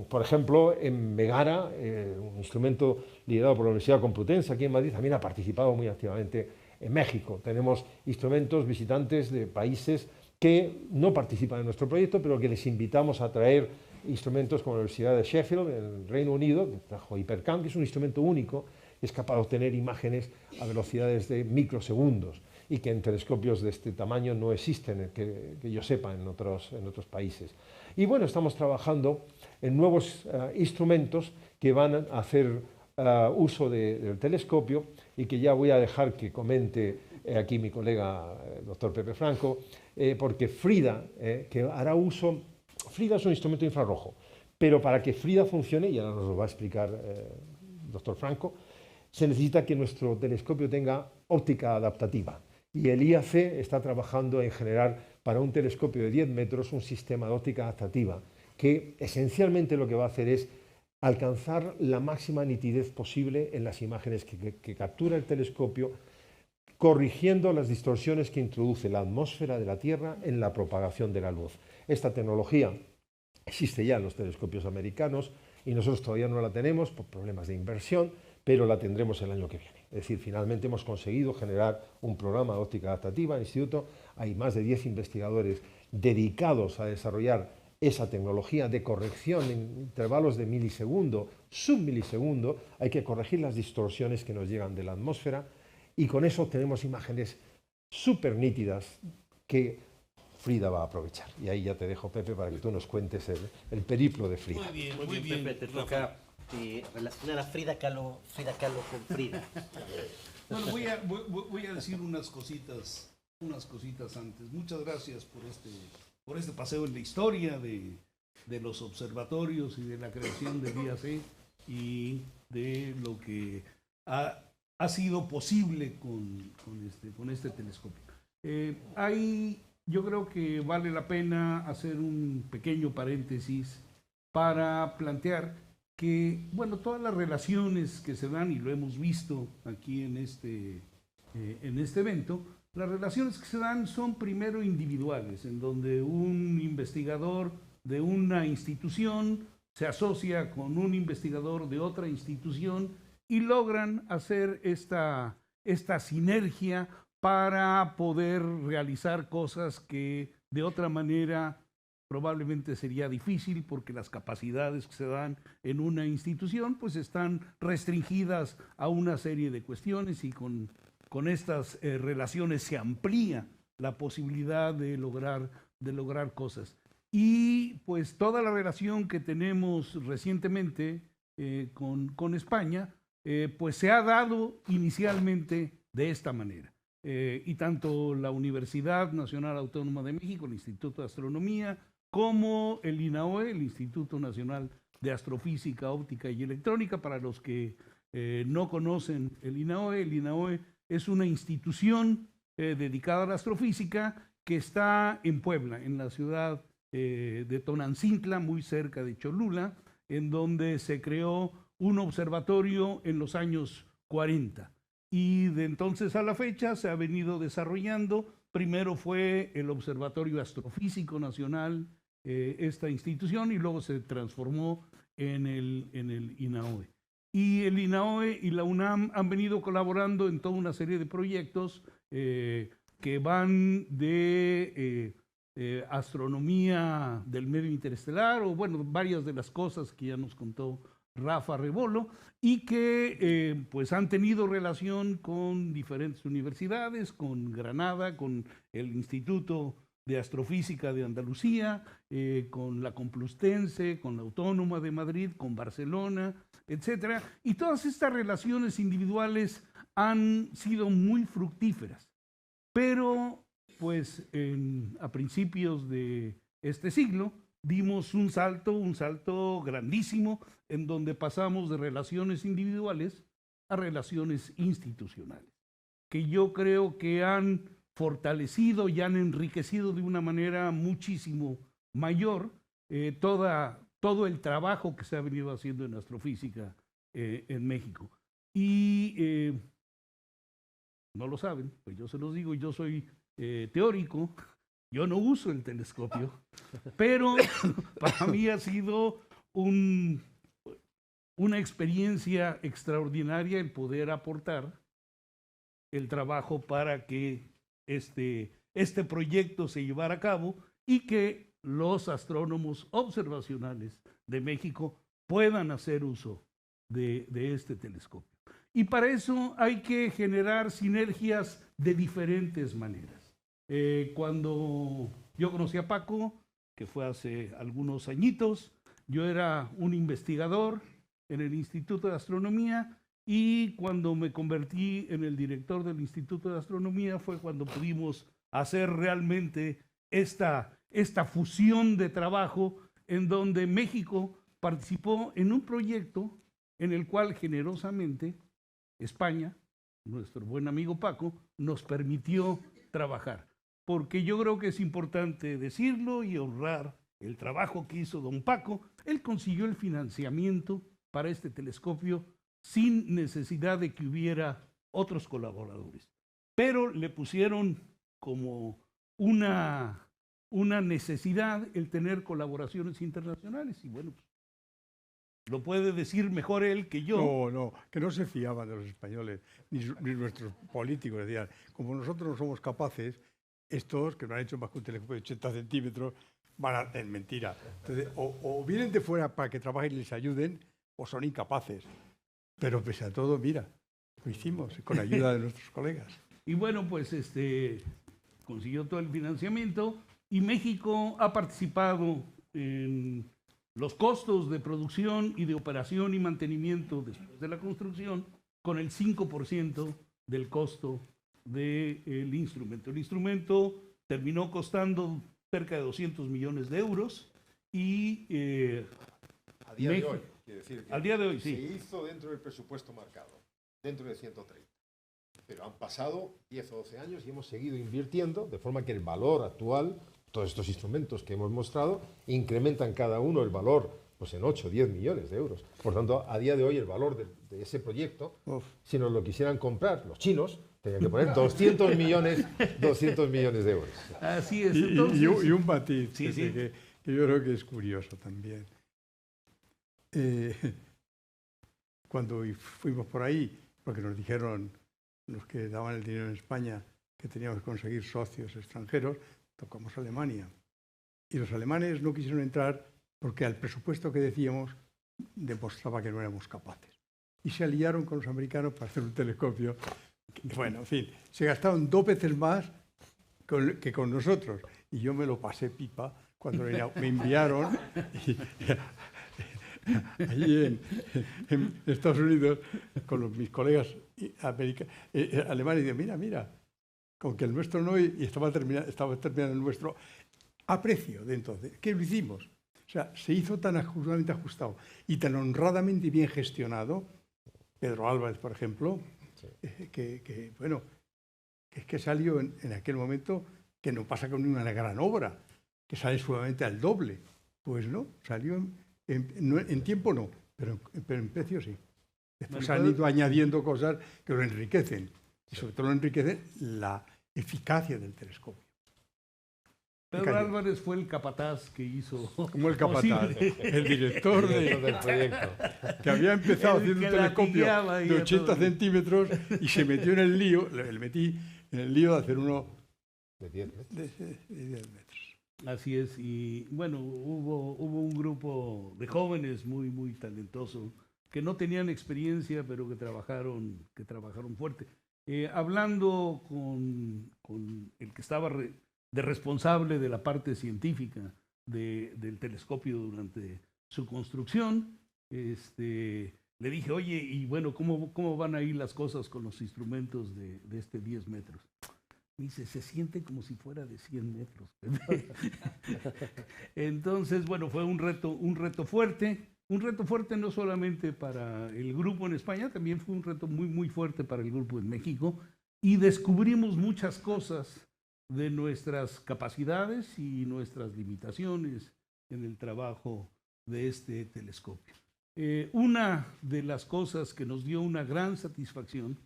Por ejemplo, en Megara, un instrumento liderado por la Universidad Complutense aquí en Madrid, también ha participado muy activamente en México. Tenemos instrumentos visitantes de países que no participan en nuestro proyecto, pero que les invitamos a traer instrumentos como la Universidad de Sheffield, en el Reino Unido, que trajo HyperCam, que es un instrumento único, que es capaz de obtener imágenes a velocidades de microsegundos y que en telescopios de este tamaño no existen, que yo sepa, en otros países. Y bueno, estamos trabajando en nuevos instrumentos que van a hacer uso del telescopio y que ya voy a dejar que comente aquí mi colega, el doctor Pepe Franco, porque FRIDA, que hará uso... FRIDA es un instrumento infrarrojo, pero para que FRIDA funcione, y ahora nos lo va a explicar el doctor Franco, se necesita que nuestro telescopio tenga óptica adaptativa. Y el IAC está trabajando en generar para un telescopio de 10 metros un sistema de óptica adaptativa que esencialmente lo que va a hacer es alcanzar la máxima nitidez posible en las imágenes que captura el telescopio, corrigiendo las distorsiones que introduce la atmósfera de la Tierra en la propagación de la luz. Esta tecnología existe ya en los telescopios americanos y nosotros todavía no la tenemos por problemas de inversión, pero la tendremos el año que viene. Es decir, finalmente hemos conseguido generar un programa de óptica adaptativa en el instituto. Hay más de 10 investigadores dedicados a desarrollar esa tecnología de corrección en intervalos de milisegundo, submilisegundo. Hay que corregir las distorsiones que nos llegan de la atmósfera y con eso tenemos imágenes súper nítidas que Frida va a aprovechar. Y ahí ya te dejo, Pepe, para que tú nos cuentes el periplo de Frida. Muy bien, Pepe, te toca relacionar a Frida Kahlo con Frida. Bueno, voy a decir unas cositas antes. Muchas gracias por este paseo en la historia de los observatorios y de la creación del IAC y de lo que ha sido posible con este telescopio. Yo creo que vale la pena hacer un pequeño paréntesis para plantear que, bueno, todas las relaciones que se dan, y lo hemos visto aquí en este evento, las relaciones que se dan son primero individuales, en donde un investigador de una institución se asocia con un investigador de otra institución y logran hacer esta sinergia para poder realizar cosas que de otra manera probablemente sería difícil, porque las capacidades que se dan en una institución pues están restringidas a una serie de cuestiones, y con estas relaciones se amplía la posibilidad de lograr cosas. Y pues toda la relación que tenemos recientemente con España pues se ha dado inicialmente de esta manera. Y tanto la Universidad Nacional Autónoma de México, el Instituto de Astronomía, como el INAOE, el Instituto Nacional de Astrofísica, Óptica y Electrónica. Para los que no conocen el INAOE es una institución dedicada a la astrofísica que está en Puebla, en la ciudad de Tonancintla, muy cerca de Cholula, en donde se creó un observatorio en los años 40. Y de entonces a la fecha se ha venido desarrollando. Primero fue el Observatorio Astrofísico Nacional, esta institución, y luego se transformó en el INAOE. Y el INAOE y la UNAM han venido colaborando en toda una serie de proyectos que van de astronomía del medio interestelar, o bueno, varias de las cosas que ya nos contó Rafa Rebolo, y que pues han tenido relación con diferentes universidades, con Granada, con el Instituto de Astrofísica de Andalucía, con la Complutense, con la Autónoma de Madrid, con Barcelona, etcétera. Y todas estas relaciones individuales han sido muy fructíferas. Pero, pues, a principios de este siglo, dimos un salto grandísimo, en donde pasamos de relaciones individuales a relaciones institucionales, que yo creo que han fortalecido y han enriquecido de una manera muchísimo mayor todo el trabajo que se ha venido haciendo en astrofísica en México. Y no lo saben, pues yo se los digo, yo soy teórico, yo no uso el telescopio, pero para mí ha sido una experiencia extraordinaria el poder aportar el trabajo para que este proyecto se llevara a cabo y que los astrónomos observacionales de México puedan hacer uso de este telescopio. Y para eso hay que generar sinergias de diferentes maneras. Cuando yo conocí a Paco, que fue hace algunos añitos, yo era un investigador en el Instituto de Astronomía, y cuando me convertí en el director del Instituto de Astronomía fue cuando pudimos hacer realmente esta fusión de trabajo en donde México participó en un proyecto en el cual generosamente España, nuestro buen amigo Paco, nos permitió trabajar. Porque yo creo que es importante decirlo y honrar el trabajo que hizo don Paco. Él consiguió el financiamiento para este telescopio sin necesidad de que hubiera otros colaboradores. Pero le pusieron como una necesidad el tener colaboraciones internacionales. Y bueno, pues, lo puede decir mejor él que yo. No, que no se fiaban de los españoles, ni nuestros políticos. Decían, como nosotros no somos capaces, estos, que no han hecho más que un telescopio de 80 centímetros, van a hacer mentira. Entonces, o vienen de fuera para que trabajen y les ayuden, o son incapaces. Pero pese a todo, mira, lo hicimos con ayuda de nuestros colegas. Y bueno, pues consiguió todo el financiamiento y México ha participado en los costos de producción y de operación y mantenimiento después de la construcción con el 5% del costo del instrumento. El instrumento terminó costando cerca de 200 millones de euros y a día de hoy, quiere decir que al día de hoy, sí. Se hizo dentro del presupuesto marcado, dentro de 130. Pero han pasado 10 o 12 años y hemos seguido invirtiendo, de forma que el valor actual, todos estos instrumentos que hemos mostrado, incrementan cada uno el valor pues en 8 o 10 millones de euros. Por tanto, a día de hoy el valor de ese proyecto, si nos lo quisieran comprar los chinos, tenían que poner 200 millones de euros. Así es. Entonces, y un matiz sí. Que yo creo que es curioso también. Cuando fuimos por ahí, porque nos dijeron los que daban el dinero en España que teníamos que conseguir socios extranjeros, tocamos Alemania. Y los alemanes no quisieron entrar porque al presupuesto que decíamos demostraba que no éramos capaces. Y se aliaron con los americanos para hacer un telescopio. Bueno, en fin, se gastaron 2 veces más que con nosotros. Y yo me lo pasé pipa cuando me enviaron. Allí en Estados Unidos, con mis colegas alemanes, y digo, mira, con que el nuestro no, y estaba terminando el nuestro a precio de entonces. ¿Qué lo hicimos? O sea, se hizo tan justamente ajustado y tan honradamente bien gestionado. Pedro Álvarez, por ejemplo, sí. Bueno, es que salió en aquel momento, que no pasa con una gran obra, que sale suavemente al doble. Pues no, salió en tiempo no, pero en precio sí. Después han ido añadiendo cosas que lo enriquecen. Y sobre todo lo enriquecen la eficacia del telescopio. Pedro Álvarez fue el capataz que hizo. Como el capataz, el director del proyecto, que había empezado haciendo un telescopio de 80 centímetros y se metió en el lío, le metí en el lío de hacer uno de 10 metros. Así es, y bueno, hubo un grupo de jóvenes muy, muy talentoso que no tenían experiencia, pero que trabajaron fuerte. Hablando con el que estaba de responsable de la parte científica del telescopio durante su construcción. Le dije, oye, y bueno, ¿cómo van a ir las cosas con los instrumentos de este 10 metros? Me dice, se siente como si fuera de 100 metros. Entonces, bueno, fue un reto fuerte no solamente para el grupo en España, también fue un reto muy, muy fuerte para el grupo en México, y descubrimos muchas cosas de nuestras capacidades y nuestras limitaciones en el trabajo de este telescopio. Una de las cosas que nos dio una gran satisfacción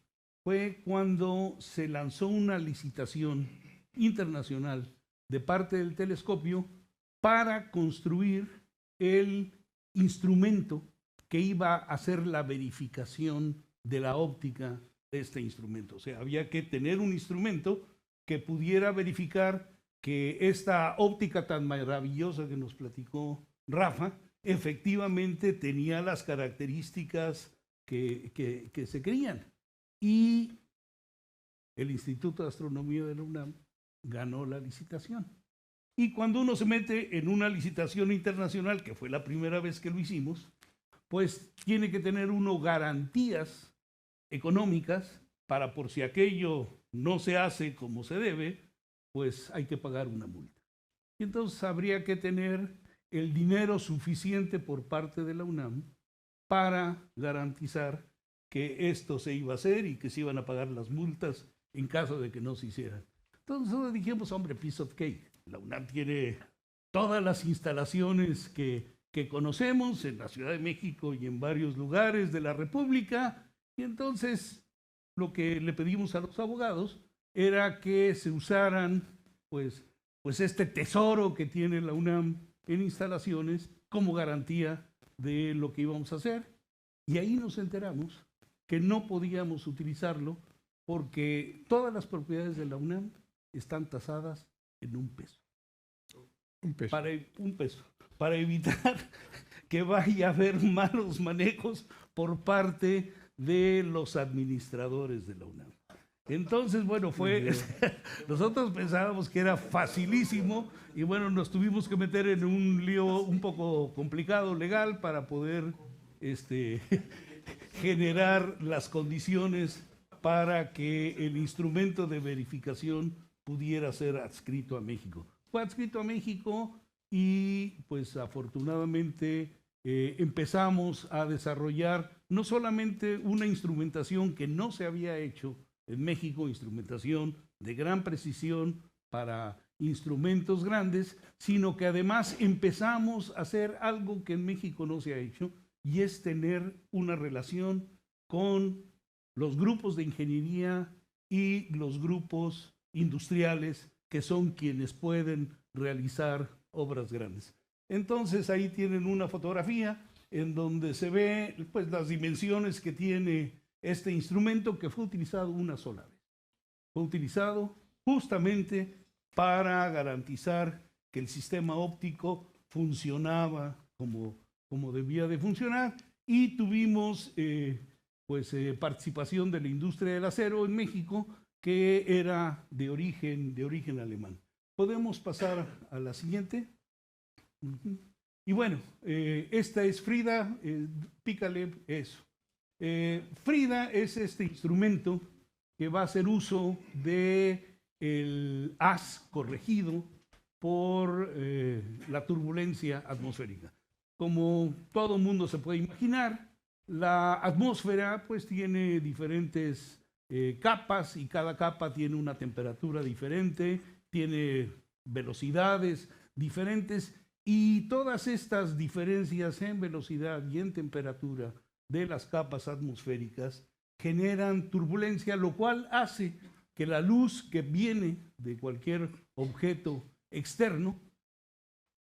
fue cuando se lanzó una licitación internacional de parte del telescopio para construir el instrumento que iba a hacer la verificación de la óptica de este instrumento. O sea, había que tener un instrumento que pudiera verificar que esta óptica tan maravillosa que nos platicó Rafa, efectivamente tenía las características que se querían. Y el Instituto de Astronomía de la UNAM ganó la licitación. Y cuando uno se mete en una licitación internacional, que fue la primera vez que lo hicimos, pues tiene que tener uno garantías económicas para, por si aquello no se hace como se debe, pues hay que pagar una multa. Y entonces habría que tener el dinero suficiente por parte de la UNAM para garantizar que esto se iba a hacer y que se iban a pagar las multas en caso de que no se hiciera. Entonces nosotros dijimos, hombre, piece of cake. La UNAM tiene todas las instalaciones que conocemos en la Ciudad de México y en varios lugares de la República, y entonces lo que le pedimos a los abogados era que se usaran pues este tesoro que tiene la UNAM en instalaciones como garantía de lo que íbamos a hacer. Y ahí nos enteramos que no podíamos utilizarlo porque todas las propiedades de la UNAM están tasadas en $1. Un peso. Para evitar que vaya a haber malos manejos por parte de los administradores de la UNAM. Entonces, bueno, nosotros pensábamos que era facilísimo y bueno, nos tuvimos que meter en un lío un poco complicado legal para poder generar las condiciones para que el instrumento de verificación pudiera ser adscrito a México. Fue adscrito a México y pues afortunadamente empezamos a desarrollar no solamente una instrumentación que no se había hecho en México, instrumentación de gran precisión para instrumentos grandes, sino que además empezamos a hacer algo que en México no se ha hecho, y es tener una relación con los grupos de ingeniería y los grupos industriales que son quienes pueden realizar obras grandes. Entonces ahí tienen una fotografía en donde se ve pues las dimensiones que tiene este instrumento, que fue utilizado una sola vez. Fue utilizado justamente para garantizar que el sistema óptico funcionaba como debía de funcionar, y tuvimos participación de la industria del acero en México, que era de origen alemán. ¿Podemos pasar a la siguiente? Y bueno, esta es Frida, pícale eso. Frida es este instrumento que va a hacer uso del haz corregido por la turbulencia atmosférica. Como todo mundo se puede imaginar, la atmósfera pues tiene diferentes capas, y cada capa tiene una temperatura diferente, tiene velocidades diferentes, y todas estas diferencias en velocidad y en temperatura de las capas atmosféricas generan turbulencia, lo cual hace que la luz que viene de cualquier objeto externo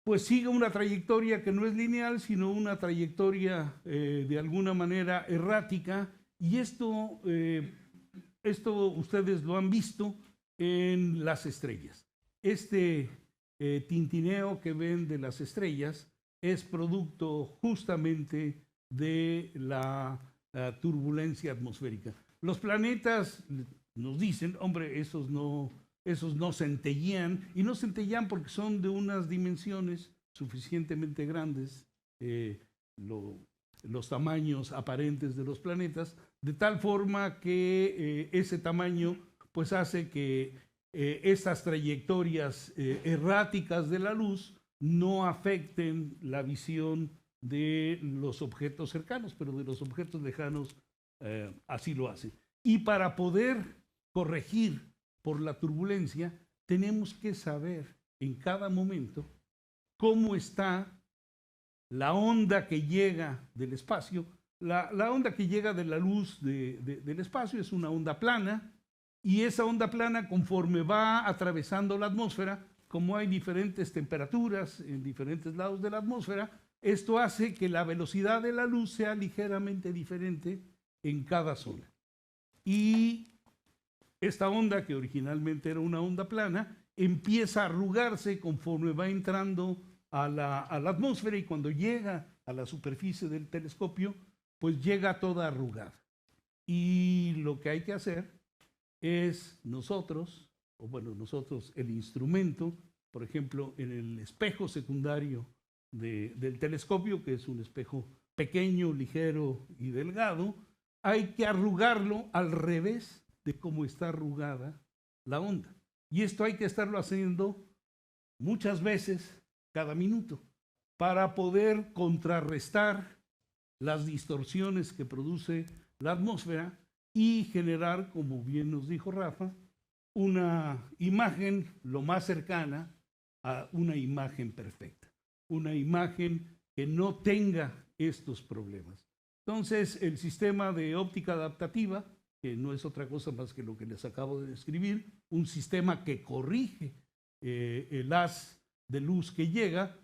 pues siga una trayectoria que no es lineal, sino una trayectoria de alguna manera errática, y esto ustedes lo han visto en las estrellas. Este tintineo que ven de las estrellas es producto justamente de la turbulencia atmosférica. Los planetas nos dicen, hombre, esos no esos no centellean, y no centellean porque son de unas dimensiones suficientemente grandes, los tamaños aparentes de los planetas, de tal forma que ese tamaño pues hace que estas trayectorias erráticas de la luz no afecten la visión de los objetos cercanos, pero de los objetos lejanos así lo hacen. Y para poder corregir por la turbulencia, tenemos que saber en cada momento cómo está la onda que llega del espacio. La onda que llega de la luz del espacio es una onda plana, y esa onda plana, conforme va atravesando la atmósfera, como hay diferentes temperaturas en diferentes lados de la atmósfera, esto hace que la velocidad de la luz sea ligeramente diferente en cada zona. Y esta onda, que originalmente era una onda plana, empieza a arrugarse conforme va entrando a la atmósfera, y cuando llega a la superficie del telescopio, pues llega toda arrugada. Y lo que hay que hacer es nosotros, el instrumento, por ejemplo, en el espejo secundario del telescopio, que es un espejo pequeño, ligero y delgado, hay que arrugarlo al revés de cómo está arrugada la onda. Y esto hay que estarlo haciendo muchas veces cada minuto para poder contrarrestar las distorsiones que produce la atmósfera y generar, como bien nos dijo Rafa, una imagen lo más cercana a una imagen perfecta, una imagen que no tenga estos problemas. Entonces, el sistema de óptica adaptativa, que no es otra cosa más que lo que les acabo de describir, un sistema que corrige el haz de luz que llega,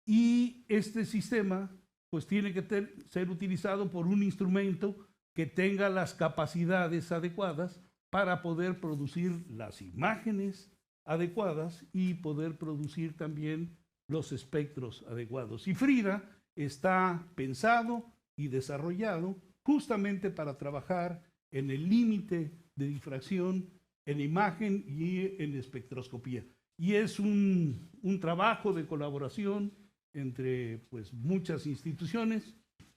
y este sistema pues tiene que ser utilizado por un instrumento que tenga las capacidades adecuadas para poder producir las imágenes adecuadas y poder producir también los espectros adecuados. Y FRIDA está pensado y desarrollado justamente para trabajar en el límite de difracción en imagen y en espectroscopía. Y es un trabajo de colaboración entre pues muchas instituciones,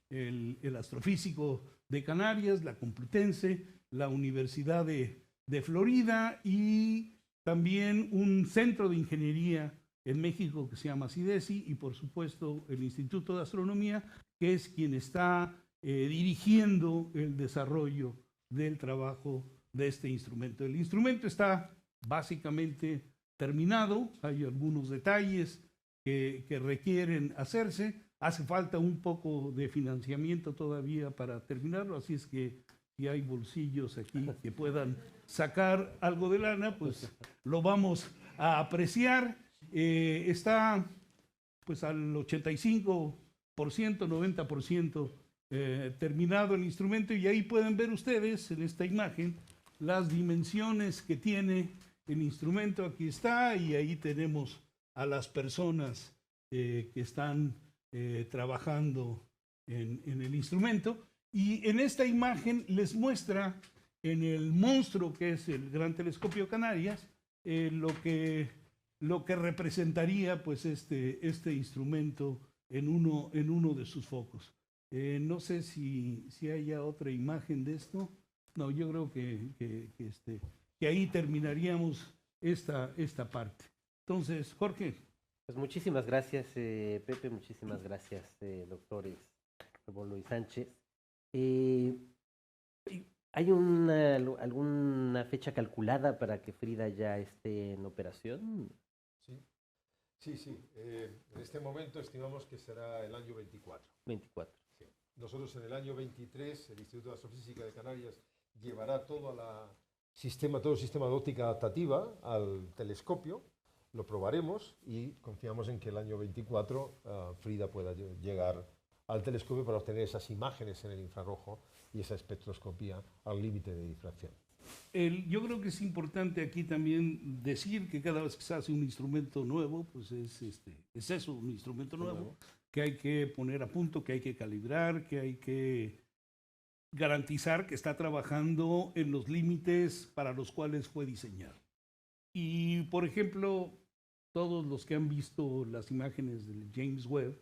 el Astrofísico de Canarias, la Complutense, la Universidad de Florida, y también un centro de ingeniería en México que se llama CIDESI, y por supuesto el Instituto de Astronomía, que es quien está dirigiendo el desarrollo del trabajo de este instrumento. El instrumento está básicamente terminado, hay algunos detalles que requieren hacerse. Hace falta un poco de financiamiento todavía para terminarlo, así es que si hay bolsillos aquí que puedan sacar algo de lana, pues lo vamos a apreciar. Está pues al 85%, 90% terminado el instrumento, y ahí pueden ver ustedes en esta imagen las dimensiones que tiene el instrumento. Aquí está, y ahí tenemos a las personas que están trabajando en el instrumento, y en esta imagen les muestra en el monstruo que es el Gran Telescopio Canarias lo que representaría pues este instrumento en uno de sus focos. No sé si haya otra imagen de esto. No, yo creo que ahí terminaríamos esta parte. Entonces, Jorge. Pues muchísimas gracias, Pepe, muchísimas gracias, doctores Rebolo y Sánchez. ¿Hay alguna fecha calculada para que FRIDA ya esté en operación? Sí. En este momento estimamos que será el año 24. 24. Sí. Nosotros en el año 23, el Instituto de Astrofísica de Canarias llevará todo el sistema de óptica adaptativa al telescopio. Lo probaremos y confiamos en que el año 24 FRIDA pueda llegar al telescopio para obtener esas imágenes en el infrarrojo y esa espectroscopía al límite de difracción. Yo creo que es importante aquí también decir que cada vez que se hace un instrumento nuevo, pues es eso, un instrumento nuevo que hay que poner a punto, que hay que calibrar, que hay que garantizar que está trabajando en los límites para los cuales fue diseñado. Y, por ejemplo, todos los que han visto las imágenes del James Webb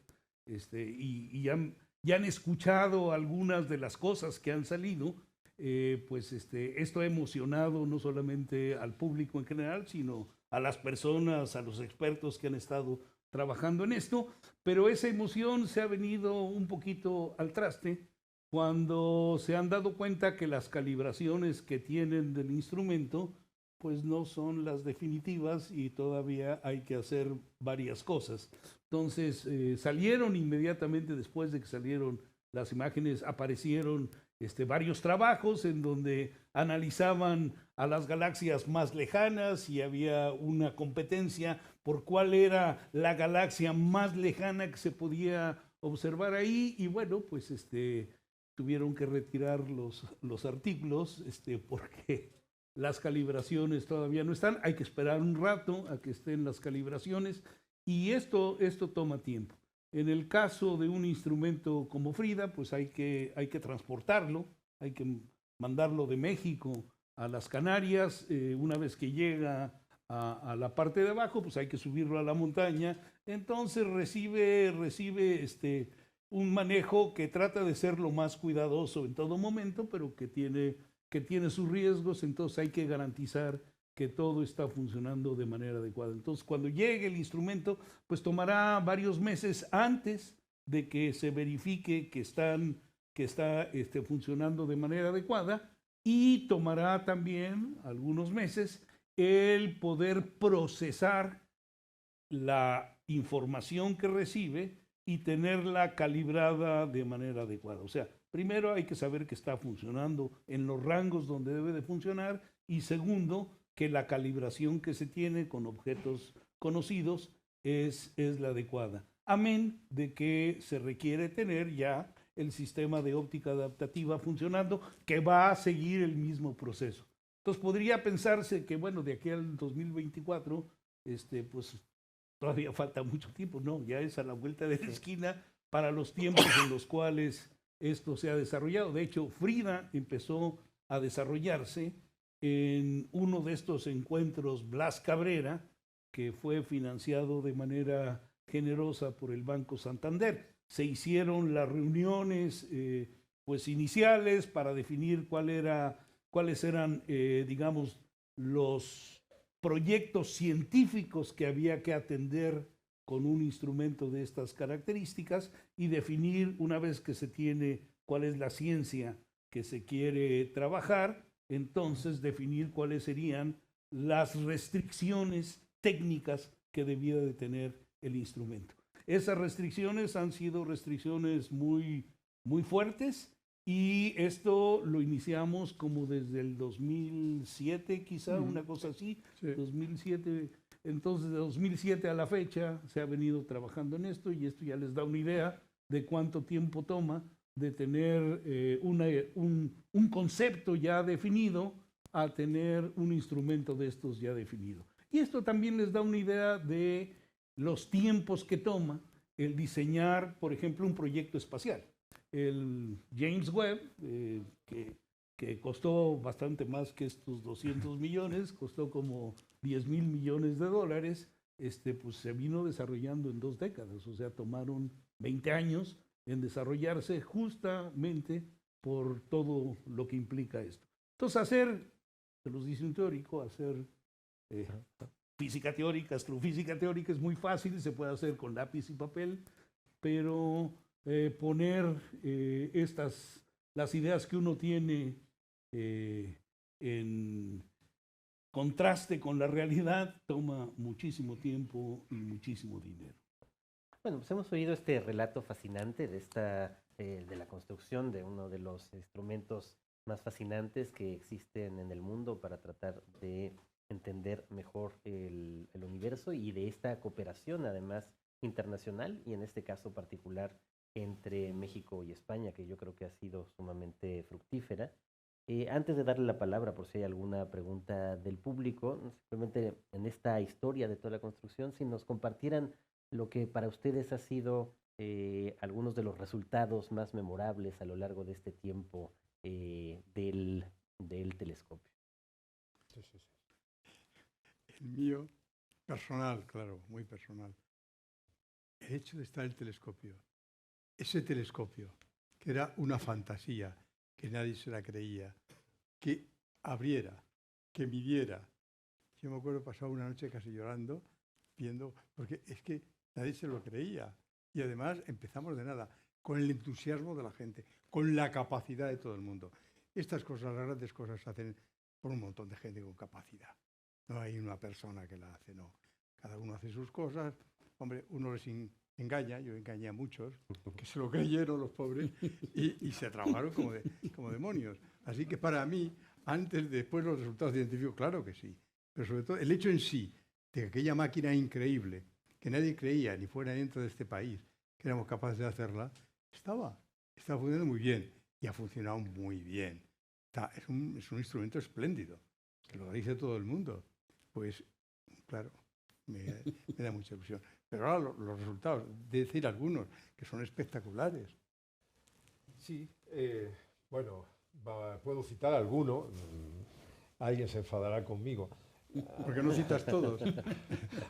y han escuchado algunas de las cosas que han salido, pues esto ha emocionado no solamente al público en general, sino a las personas, a los expertos que han estado trabajando en esto, pero esa emoción se ha venido un poquito al traste cuando se han dado cuenta que las calibraciones que tienen del instrumento pues no son las definitivas y todavía hay que hacer varias cosas. Entonces salieron inmediatamente después de que salieron las imágenes, aparecieron varios trabajos en donde analizaban a las galaxias más lejanas y había una competencia por cuál era la galaxia más lejana que se podía observar ahí y bueno, pues tuvieron que retirar los artículos porque las calibraciones todavía no están, hay que esperar un rato a que estén las calibraciones y esto toma tiempo. En el caso de un instrumento como Frida, pues hay que transportarlo, hay que mandarlo de México a las Canarias, una vez que llega a la parte de abajo, pues hay que subirlo a la montaña, entonces recibe un manejo que trata de ser lo más cuidadoso en todo momento, pero que tiene sus riesgos, entonces hay que garantizar que todo está funcionando de manera adecuada. Entonces, cuando llegue el instrumento, pues tomará varios meses antes de que se verifique que está funcionando de manera adecuada y tomará también algunos meses el poder procesar la información que recibe y tenerla calibrada de manera adecuada. O sea, primero hay que saber que está funcionando en los rangos donde debe de funcionar y segundo, que la calibración que se tiene con objetos conocidos es la adecuada. Amén de que se requiere tener ya el sistema de óptica adaptativa funcionando, que va a seguir el mismo proceso. Entonces podría pensarse que, bueno, de aquí al 2024, pues todavía falta mucho tiempo, no, ya es a la vuelta de la esquina para los tiempos en los cuales esto se ha desarrollado. De hecho, Frida empezó a desarrollarse en uno de estos encuentros Blas Cabrera, que fue financiado de manera generosa por el Banco Santander. Se hicieron las reuniones pues iniciales para definir cuáles eran, digamos, los proyectos científicos que había que atender con un instrumento de estas características y definir, una vez que se tiene cuál es la ciencia que se quiere trabajar, entonces definir cuáles serían las restricciones técnicas que debía de tener el instrumento. Esas restricciones han sido restricciones muy, muy fuertes y esto lo iniciamos como desde el 2007, quizá, una cosa así, sí. 2007. Entonces, de 2007 a la fecha se ha venido trabajando en esto y esto ya les da una idea de cuánto tiempo toma de tener un concepto ya definido a tener un instrumento de estos ya definido. Y esto también les da una idea de los tiempos que toma el diseñar, por ejemplo, un proyecto espacial. El James Webb, que costó bastante más que estos 200 millones, costó como 10,000 millones de dólares, pues se vino desarrollando en 2 décadas, o sea, tomaron 20 años en desarrollarse justamente por todo lo que implica esto. Entonces, hacer, se los dice un teórico, hacer física teórica, astrofísica teórica es muy fácil, se puede hacer con lápiz y papel, pero poner las ideas que uno tiene en contraste con la realidad toma muchísimo tiempo y muchísimo dinero. Bueno, pues hemos oído este relato fascinante de la construcción de uno de los instrumentos más fascinantes que existen en el mundo para tratar de entender mejor el universo y de esta cooperación además internacional y en este caso particular entre México y España, que yo creo que ha sido sumamente fructífera. Antes de darle la palabra, por si hay alguna pregunta del público, simplemente en esta historia de toda la construcción, si nos compartieran lo que para ustedes ha sido algunos de los resultados más memorables a lo largo de este tiempo del telescopio. Sí. El mío, personal, claro, muy personal. El hecho de estar el telescopio, ese telescopio, que era una fantasía, que nadie se la creía, que abriera, que midiera. Yo me acuerdo pasar una noche casi llorando, viendo, porque es que nadie se lo creía. Y además empezamos de nada, con el entusiasmo de la gente, con la capacidad de todo el mundo. Estas cosas, las grandes cosas, se hacen por un montón de gente con capacidad. No hay una persona que la hace, no. Cada uno hace sus cosas. Hombre, uno les engaña, yo engañé a muchos, que se lo creyeron los pobres y se trabajaron como demonios. Así que para mí, antes, después los resultados científicos, claro que sí. Pero sobre todo el hecho en sí, de que aquella máquina increíble, que nadie creía, ni fuera dentro de este país, que éramos capaces de hacerla, estaba funcionando muy bien y ha funcionado muy bien. Es un instrumento espléndido, que lo dice todo el mundo. Pues, claro, me da mucha ilusión. Pero ahora los resultados, de decir algunos, que son espectaculares. Sí, bueno, puedo citar alguno, alguien se enfadará conmigo. ¿Por qué no citas todos?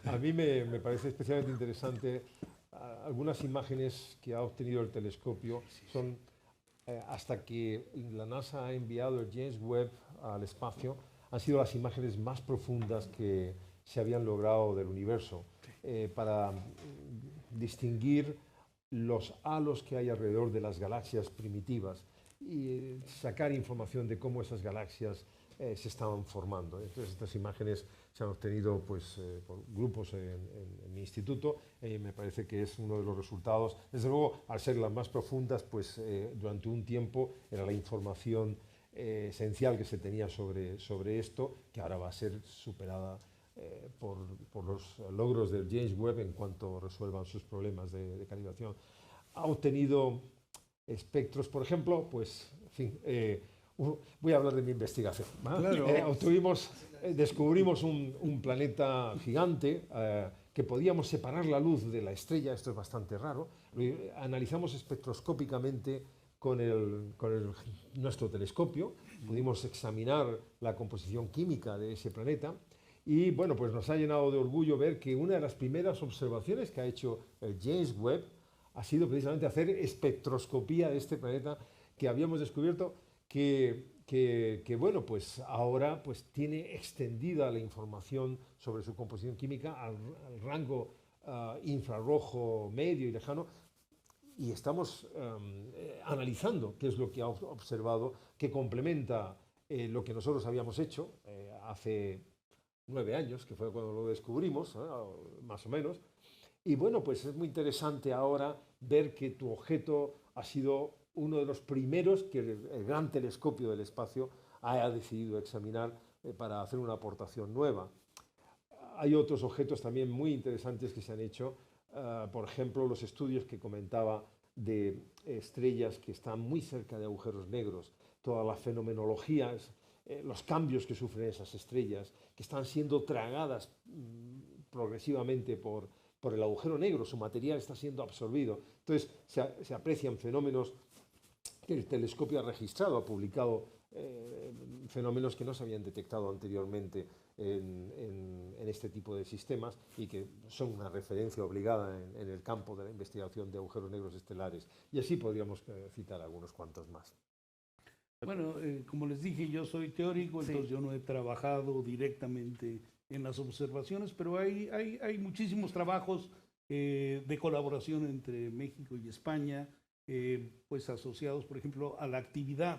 A mí me parece especialmente interesante algunas imágenes que ha obtenido el telescopio. Son hasta que la NASA ha enviado el James Webb al espacio, han sido las imágenes más profundas que se habían logrado del universo para distinguir los halos que hay alrededor de las galaxias primitivas y sacar información de cómo esas galaxias se estaban formando. Entonces estas imágenes se han obtenido pues, por grupos en mi instituto y me parece que es uno de los resultados. Desde luego, al ser las más profundas, pues durante un tiempo era la información esencial que se tenía sobre esto, que ahora va a ser superada por los logros del James Webb en cuanto resuelvan sus problemas de calibración. Ha obtenido espectros, por ejemplo, pues, en fin, voy a hablar de mi investigación. Claro. Descubrimos un planeta gigante que podíamos separar la luz de la estrella, esto es bastante raro. Analizamos espectroscópicamente con nuestro telescopio, pudimos examinar la composición química de ese planeta y bueno, pues nos ha llenado de orgullo ver que una de las primeras observaciones que ha hecho el James Webb ha sido precisamente hacer espectroscopía de este planeta que habíamos descubierto que bueno, pues ahora pues tiene extendida la información sobre su composición química al rango infrarrojo medio y lejano, y estamos analizando qué es lo que ha observado, que complementa lo que nosotros habíamos hecho hace 9 años, que fue cuando lo descubrimos, más o menos. Y bueno, pues es muy interesante ahora ver que tu objeto ha sido uno de los primeros que el gran telescopio del espacio ha decidido examinar para hacer una aportación nueva. Hay otros objetos también muy interesantes que se han hecho, por ejemplo, los estudios que comentaba de estrellas que están muy cerca de agujeros negros, toda la fenomenología, los cambios que sufren esas estrellas, que están siendo tragadas progresivamente por el agujero negro, su material está siendo absorbido. Entonces se aprecian fenómenos que el telescopio ha registrado, ha publicado fenómenos que no se habían detectado anteriormente en este tipo de sistemas y que son una referencia obligada en el campo de la investigación de agujeros negros estelares. Y así podríamos citar algunos cuantos más. Bueno, como les dije, yo soy teórico, entonces yo no he trabajado directamente en las observaciones, pero hay muchísimos trabajos de colaboración entre México y España, pues asociados, por ejemplo, a la actividad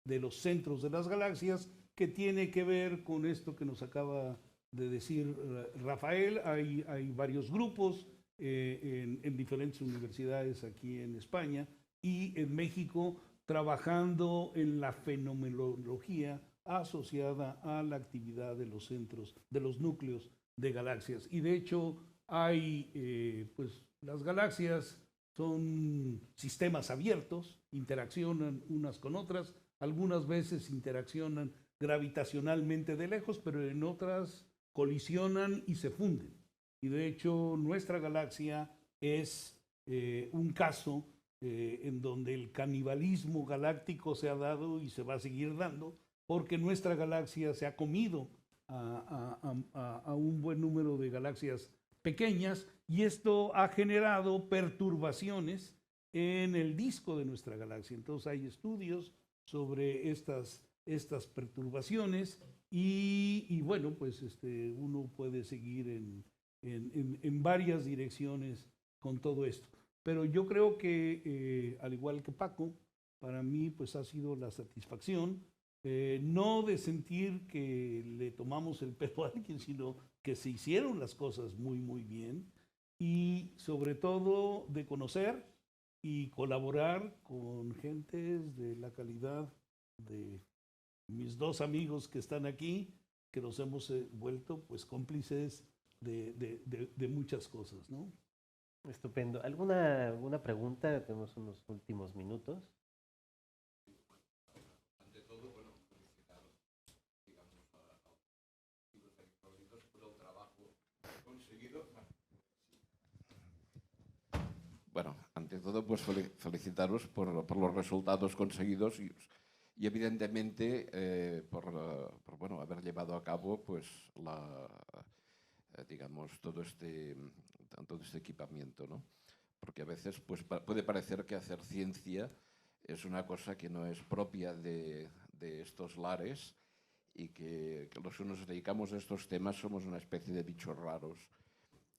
de los centros de las galaxias, que tiene que ver con esto que nos acaba de decir Rafael. Hay varios grupos en diferentes universidades aquí en España y en México trabajando en la fenomenología asociada a la actividad de los centros, de los núcleos de galaxias. Y de hecho pues las galaxias son sistemas abiertos, interaccionan unas con otras, algunas veces interaccionan gravitacionalmente de lejos, pero en otras colisionan y se funden. Y de hecho nuestra galaxia es un caso en donde el canibalismo galáctico se ha dado y se va a seguir dando, porque nuestra galaxia se ha comido a un buen número de galaxias pequeñas, y esto ha generado perturbaciones en el disco de nuestra galaxia. Entonces hay estudios sobre estas perturbaciones y bueno, pues uno puede seguir en varias direcciones con todo esto. Pero yo creo que, al igual que Paco, para mí pues ha sido la satisfacción, no de sentir que le tomamos el pelo a alguien, sino que se hicieron las cosas muy, muy bien, y sobre todo de conocer y colaborar con gentes de la calidad de mis dos amigos que están aquí, que nos hemos vuelto pues cómplices de muchas cosas, ¿no? Estupendo. ¿Alguna pregunta? Tenemos unos últimos minutos. Ante todo, bueno, felicitaros, digamos, a los electrónicos por el trabajo conseguido. Bueno, ante todo, pues felicitaros por los resultados conseguidos y evidentemente por bueno, haber llevado a cabo pues digamos todo este equipamiento, ¿no? Porque a veces pues puede parecer que hacer ciencia es una cosa que no es propia de estos lares y que los que nos dedicamos a estos temas somos una especie de bichos raros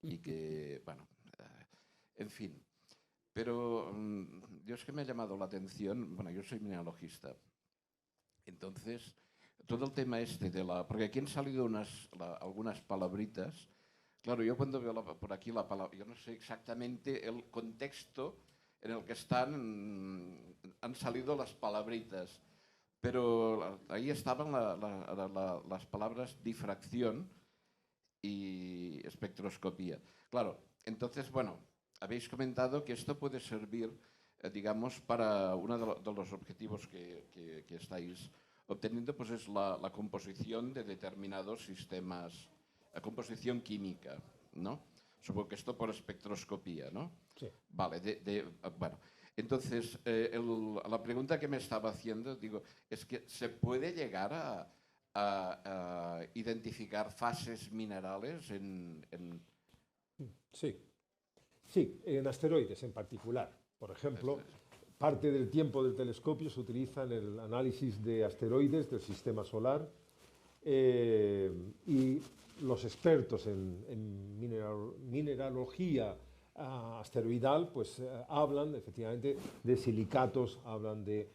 y que, bueno, en fin. Pero yo es que me ha llamado la atención, bueno, yo soy mineralogista, entonces todo el tema porque aquí han salido algunas palabritas. Claro, yo cuando veo por aquí la palabra, yo no sé exactamente el contexto en el que han salido las palabritas, pero ahí estaban las palabras difracción y espectroscopía. Claro, entonces, bueno, habéis comentado que esto puede servir, digamos, para uno de los objetivos que estáis obteniendo, pues es la composición de determinados sistemas, la composición química, ¿no? Supongo que esto por espectroscopía, ¿no? Sí. Vale, bueno. Entonces, la pregunta que me estaba haciendo, digo, es que ¿se puede llegar a identificar fases minerales Sí, sí, en asteroides en particular. Por ejemplo, parte del tiempo del telescopio se utiliza en el análisis de asteroides del sistema solar y los expertos en mineralogía asteroidal pues hablan efectivamente de silicatos, hablan de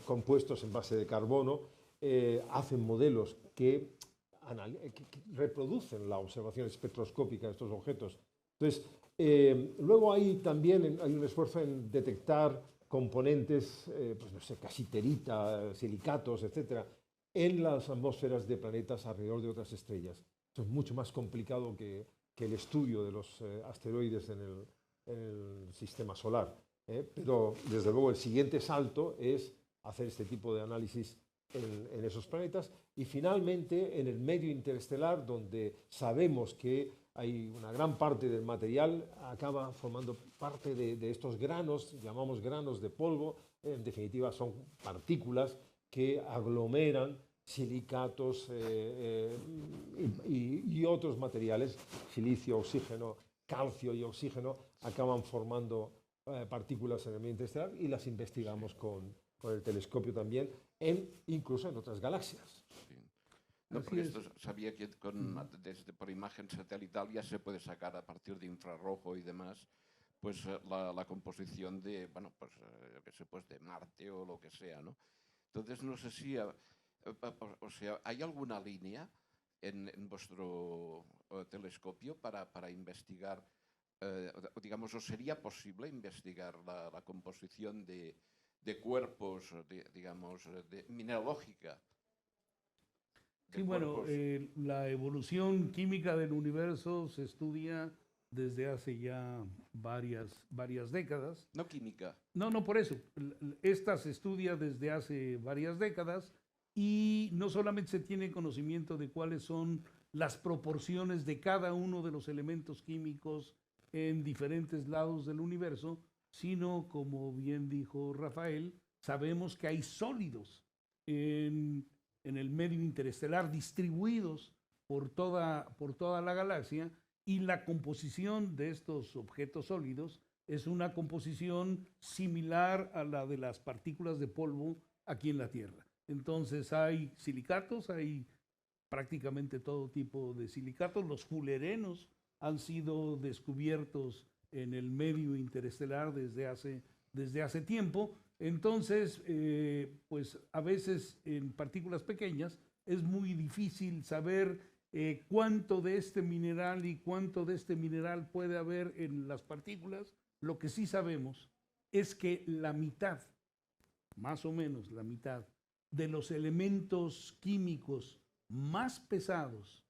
compuestos en base de carbono, hacen modelos que reproducen la observación espectroscópica de estos objetos. Entonces, luego hay también hay un esfuerzo en detectar componentes, pues no sé, casiterita, silicatos, etcétera, en las atmósferas de planetas alrededor de otras estrellas. Esto es mucho más complicado que el estudio de los asteroides en el sistema solar. Pero, desde luego, el siguiente salto es hacer este tipo de análisis en esos planetas y, finalmente, en el medio interestelar, donde sabemos que hay una gran parte del material acaba formando parte de estos granos, llamamos granos de polvo, en definitiva son partículas que aglomeran silicatos y otros materiales, silicio, oxígeno, calcio y oxígeno, acaban formando partículas en el medio interestelar y las investigamos con el telescopio también, incluso en otras galaxias. Sí. No, porque esto sabía que por imagen satelital ya se puede sacar a partir de infrarrojo y demás, pues la composición de, bueno, pues yo qué sé, pues de Marte o lo que sea, ¿no? Entonces no sé si, o sea, ¿hay alguna línea en vuestro telescopio para investigar, digamos, o sería posible investigar la composición de cuerpos, digamos, mineralógica? Sí, bueno, la evolución química del universo se estudia desde hace ya varias décadas. No química. No, por eso. Esta se estudia desde hace varias décadas y no solamente se tiene conocimiento de cuáles son las proporciones de cada uno de los elementos químicos en diferentes lados del universo, sino, como bien dijo Rafael, sabemos que hay sólidos en el medio interestelar distribuidos por toda la galaxia, y la composición de estos objetos sólidos es una composición similar a la de las partículas de polvo aquí en la Tierra. Entonces hay silicatos, hay prácticamente todo tipo de silicatos. Los fullerenos han sido descubiertos en el medio interestelar desde hace tiempo. Entonces, pues a veces en partículas pequeñas es muy difícil saber cuánto de este mineral y cuánto de este mineral puede haber en las partículas. Lo que sí sabemos es que la mitad, más o menos la mitad, de los elementos químicos más pesados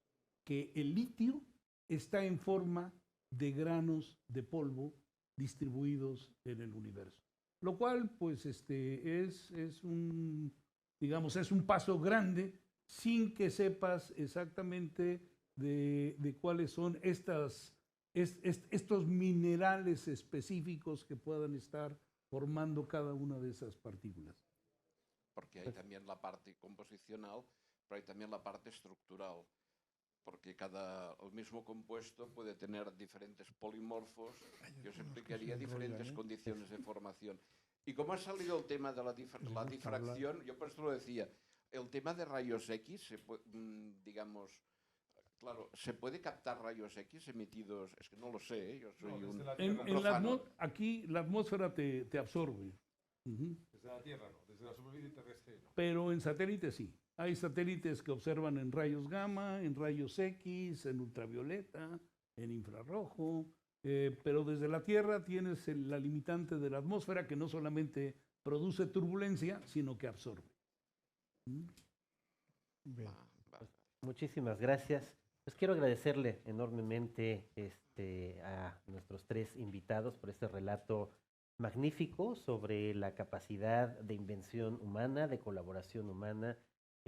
que el litio está en forma de granos de polvo distribuidos en el universo. Lo cual, pues, es un paso grande sin que sepas exactamente de cuáles son estos minerales específicos que puedan estar formando cada una de esas partículas. Porque hay también la parte composicional, pero hay también la parte estructural, porque el mismo compuesto puede tener diferentes polimorfos que os explicaría diferentes condiciones de formación. Y como ha salido el tema de la difracción, yo por eso lo decía, el tema de rayos X, digamos, claro, ¿se puede captar rayos X emitidos? Es que no lo sé, yo soy aquí la atmósfera te absorbe. Desde la Tierra no, desde la superficie terrestre no. Pero en satélites sí. Hay satélites que observan en rayos gamma, en rayos X, en ultravioleta, en infrarrojo, pero desde la Tierra tienes la limitante de la atmósfera que no solamente produce turbulencia, sino que absorbe. Bien. Muchísimas gracias. Pues quiero agradecerle enormemente a nuestros tres invitados por este relato magnífico sobre la capacidad de invención humana, de colaboración humana,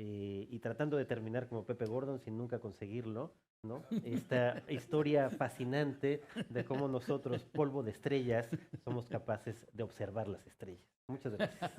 y tratando de terminar como Pepe Gordon sin nunca conseguirlo, ¿no? Esta historia fascinante de cómo nosotros, polvo de estrellas, somos capaces de observar las estrellas. Muchas gracias.